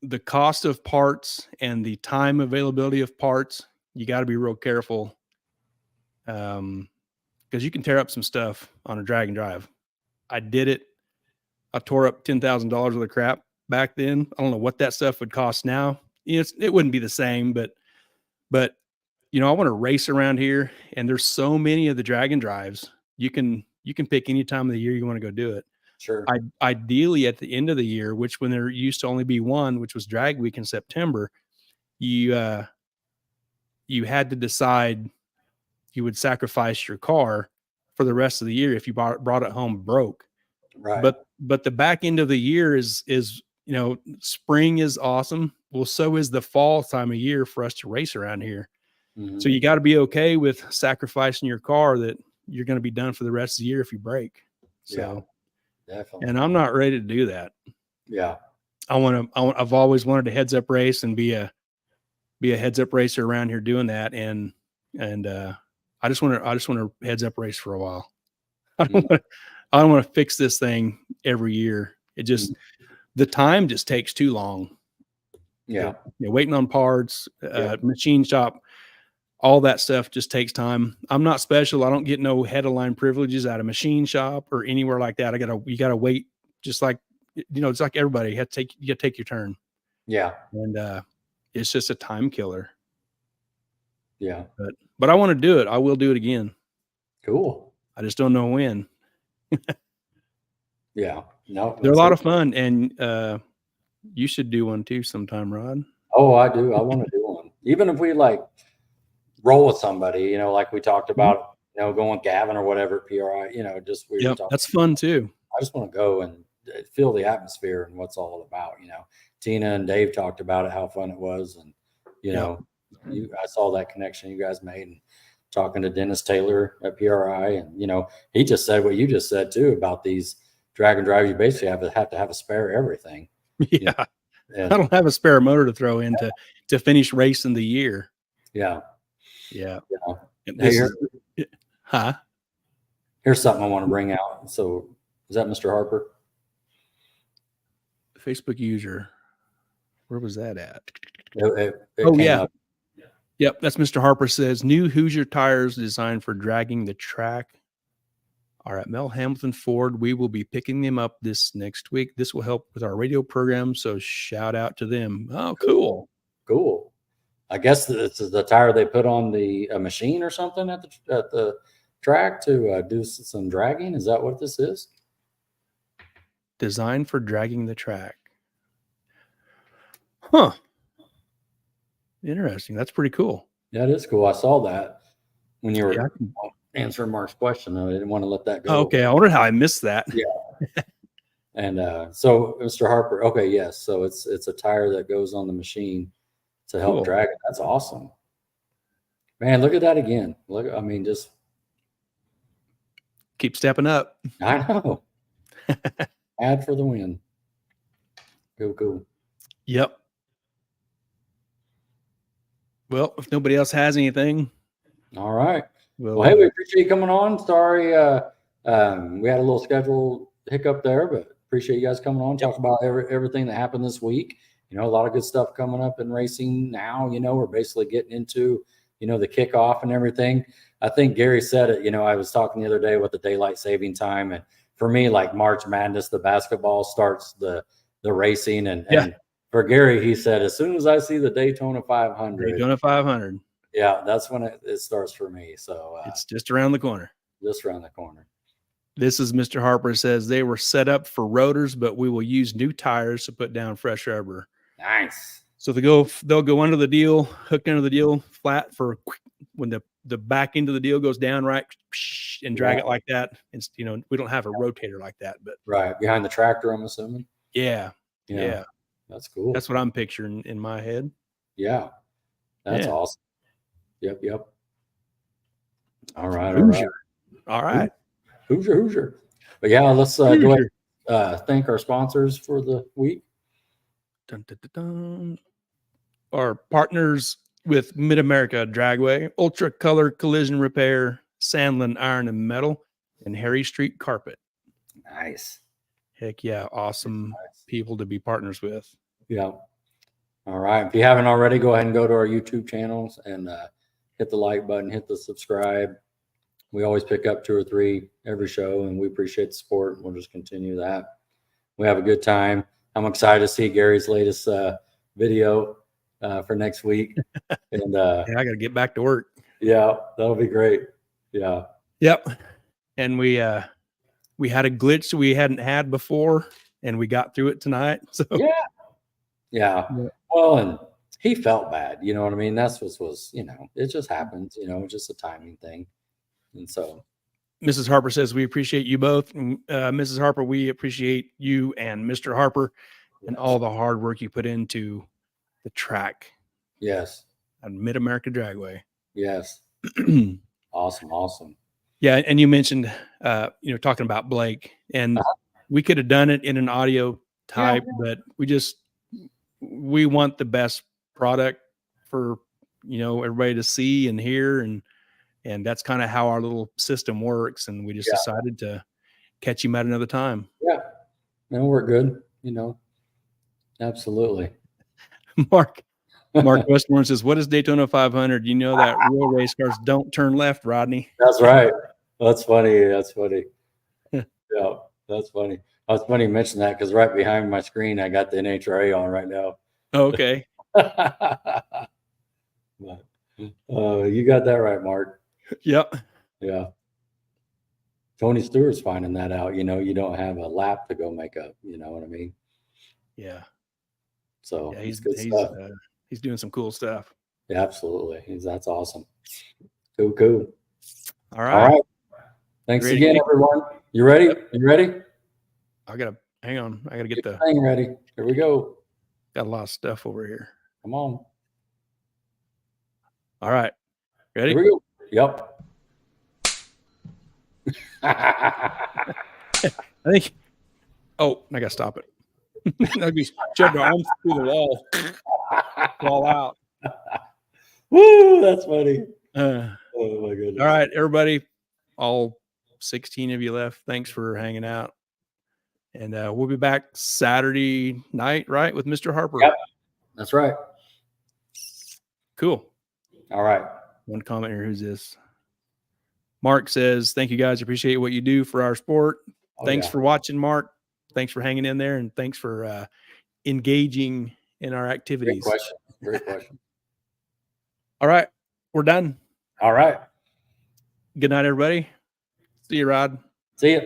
the cost of parts and the time availability of parts, you got to be real careful. Because you can tear up some stuff on a drag and drive. I did it. I tore up $10,000 worth of crap back then. I don't know what that stuff would cost now. It wouldn't be the same, but I want to race around here, and there's so many of the drag and drives. You can pick any time of the year you want to go do it. Sure. Ideally, at the end of the year, which when there used to only be one, which was Drag Week in September, you had to decide you would sacrifice your car for the rest of the year if you brought it home broke. Right. But the back end of the year is spring is awesome. Well, so is the fall time of year for us to race around here. Mm-hmm. So you got to be okay with sacrificing your car that you're going to be done for the rest of the year if you break. So yeah, definitely. And I'm not ready to do that. Yeah. I've always wanted a heads up race and be a heads up racer around here doing that. And I just want to heads up race for a while. I don't want to fix this thing every year. It just, the time just takes too long. Yeah. Waiting on parts, machine shop, all that stuff just takes time. I'm not special. I don't get no head of line privileges at a machine shop or anywhere like that. You gotta wait, just like, it's like everybody. You gotta take your turn. Yeah. And it's just a time killer. Yeah. But I want to do it. I will do it again. Cool. I just don't know when. Yeah. No. They're a lot of fun, and you should do one too sometime, Rod. Oh, I do. I want to do one. Even if we roll with somebody, like we talked about, going with Gavin or whatever, PRI, just we were talking. That's fun too. I just want to go and feel the atmosphere and what's all about, Tina and Dave talked about it, how fun it was. And, I saw that connection you guys made, and talking to Dennis Taylor at PRI. And, he just said what you just said too, about these drag and drive. You basically have to have a spare everything. Yeah. And I don't have a spare motor to throw in to finish racing the year. Yeah. Yeah. Here's something I want to bring out. So is that Mr. Harper? Facebook user. Where was that at? Yeah. Up. Yep. That's Mr. Harper says new Hoosier tires designed for dragging the track are at Mel Hamilton Ford. We will be picking them up this next week. This will help with our radio program. So shout out to them. Oh, cool. I guess this is the tire they put on the machine or something at the track to do some dragging. Is that what this is? Designed for dragging the track. Huh. Interesting. That's pretty cool. That is cool. I saw that when you were answering Mark's question. I didn't want to let that go. Oh, okay. I wonder how I missed that. Yeah. And so Mr. Harper, okay, yes. So it's a tire that goes on the machine to help drag it. That's awesome. Man, look at that again. Just keep stepping up. I know. Add for the win. Cool. Yep. Well, if nobody else has anything. All right. Well, hey, we appreciate you coming on. Sorry, we had a little schedule hiccup there, but appreciate you guys coming on, talk about everything that happened this week. A lot of good stuff coming up in racing now. We're basically getting into, the kickoff and everything. I think Gary said it, I was talking the other day with the daylight saving time. And for me, like March Madness, the basketball starts the racing. And for Gary, he said, as soon as I see the Daytona 500. Yeah, that's when it starts for me. So it's just around the corner. Just around the corner. This is Mr. Harper says they were set up for rotors, but we will use new tires to put down fresh rubber. Nice. So they'll go under the deal, hook under the deal flat for when the back end of the deal goes down right and drag it like that. It's we don't have a rotator like that, but right behind the tractor, I'm assuming. Yeah. That's cool. That's what I'm picturing in my head. Yeah. That's awesome. Yep. All right. All right. Hoosier. But yeah, let's go ahead thank our sponsors for the week. Dun, dun, dun, dun. Our partners with Mid-America Dragway, Ultra Color Collision Repair, Sandlin Iron and Metal, and Harry Street Carpet. Nice. Heck yeah. Awesome people to be partners with. Yeah. All right. If you haven't already, go ahead and go to our YouTube channels and hit the like button, hit the subscribe. We always pick up 2 or 3 every show, and we appreciate the support. We'll just continue that. We have a good time. I'm excited to see Gary's latest video for next week. And yeah, I got to get back to work. Yeah, that'll be great. Yeah. Yep. And we had a glitch we hadn't had before, and we got through it tonight. So yeah. Well, and he felt bad. You know what I mean? That's what was, it just happens. Just a timing thing. And so Mrs. Harper says, we appreciate you both. Mrs. Harper, we appreciate you and Mr. Harper and all the hard work you put into the track. Yes. At Mid-America Dragway. Yes. Awesome. Yeah. And you mentioned, talking about Blake, and we could have done it in an audio type, but we want the best product for, everybody to see and hear. And that's kind of how our little system works. And we just decided to catch him at another time. Yeah. No, we're good. Absolutely. Mark Westmore says, what is Daytona 500? You know that real race cars don't turn left, Rodney. That's right. That's funny. Yeah, that's funny. That's funny you mentioned that, because right behind my screen, I got the NHRA on right now. Oh, okay. But, you got that right, Mark. Yep. Yeah. Tony Stewart's finding that out. You don't have a lap to go make up. You know what I mean? Yeah. So he's good stuff. He's doing some cool stuff. Yeah, absolutely. That's awesome. Cool. All right. Thanks again, everyone. You ready? You ready? Hang on. I gotta get the thing ready. Here we go. Got a lot of stuff over here. Come on. All right. Ready? Here we go. Yep. I think. Oh, I gotta stop it. I'd be shoved arms through the wall. Fall out. Woo! That's funny. Oh my goodness. All right, everybody. All 16 of you left. Thanks for hanging out. And we'll be back Saturday night, right, with Mr. Harper. Yep. That's right. Cool. All right. One comment here. Who's this? Mark says, thank you guys. Appreciate what you do for our sport. Thanks for watching, Mark. Thanks for hanging in there, and thanks for engaging in our activities. Great question. All right. We're done. All right. Good night, everybody. See you, Rod. See you.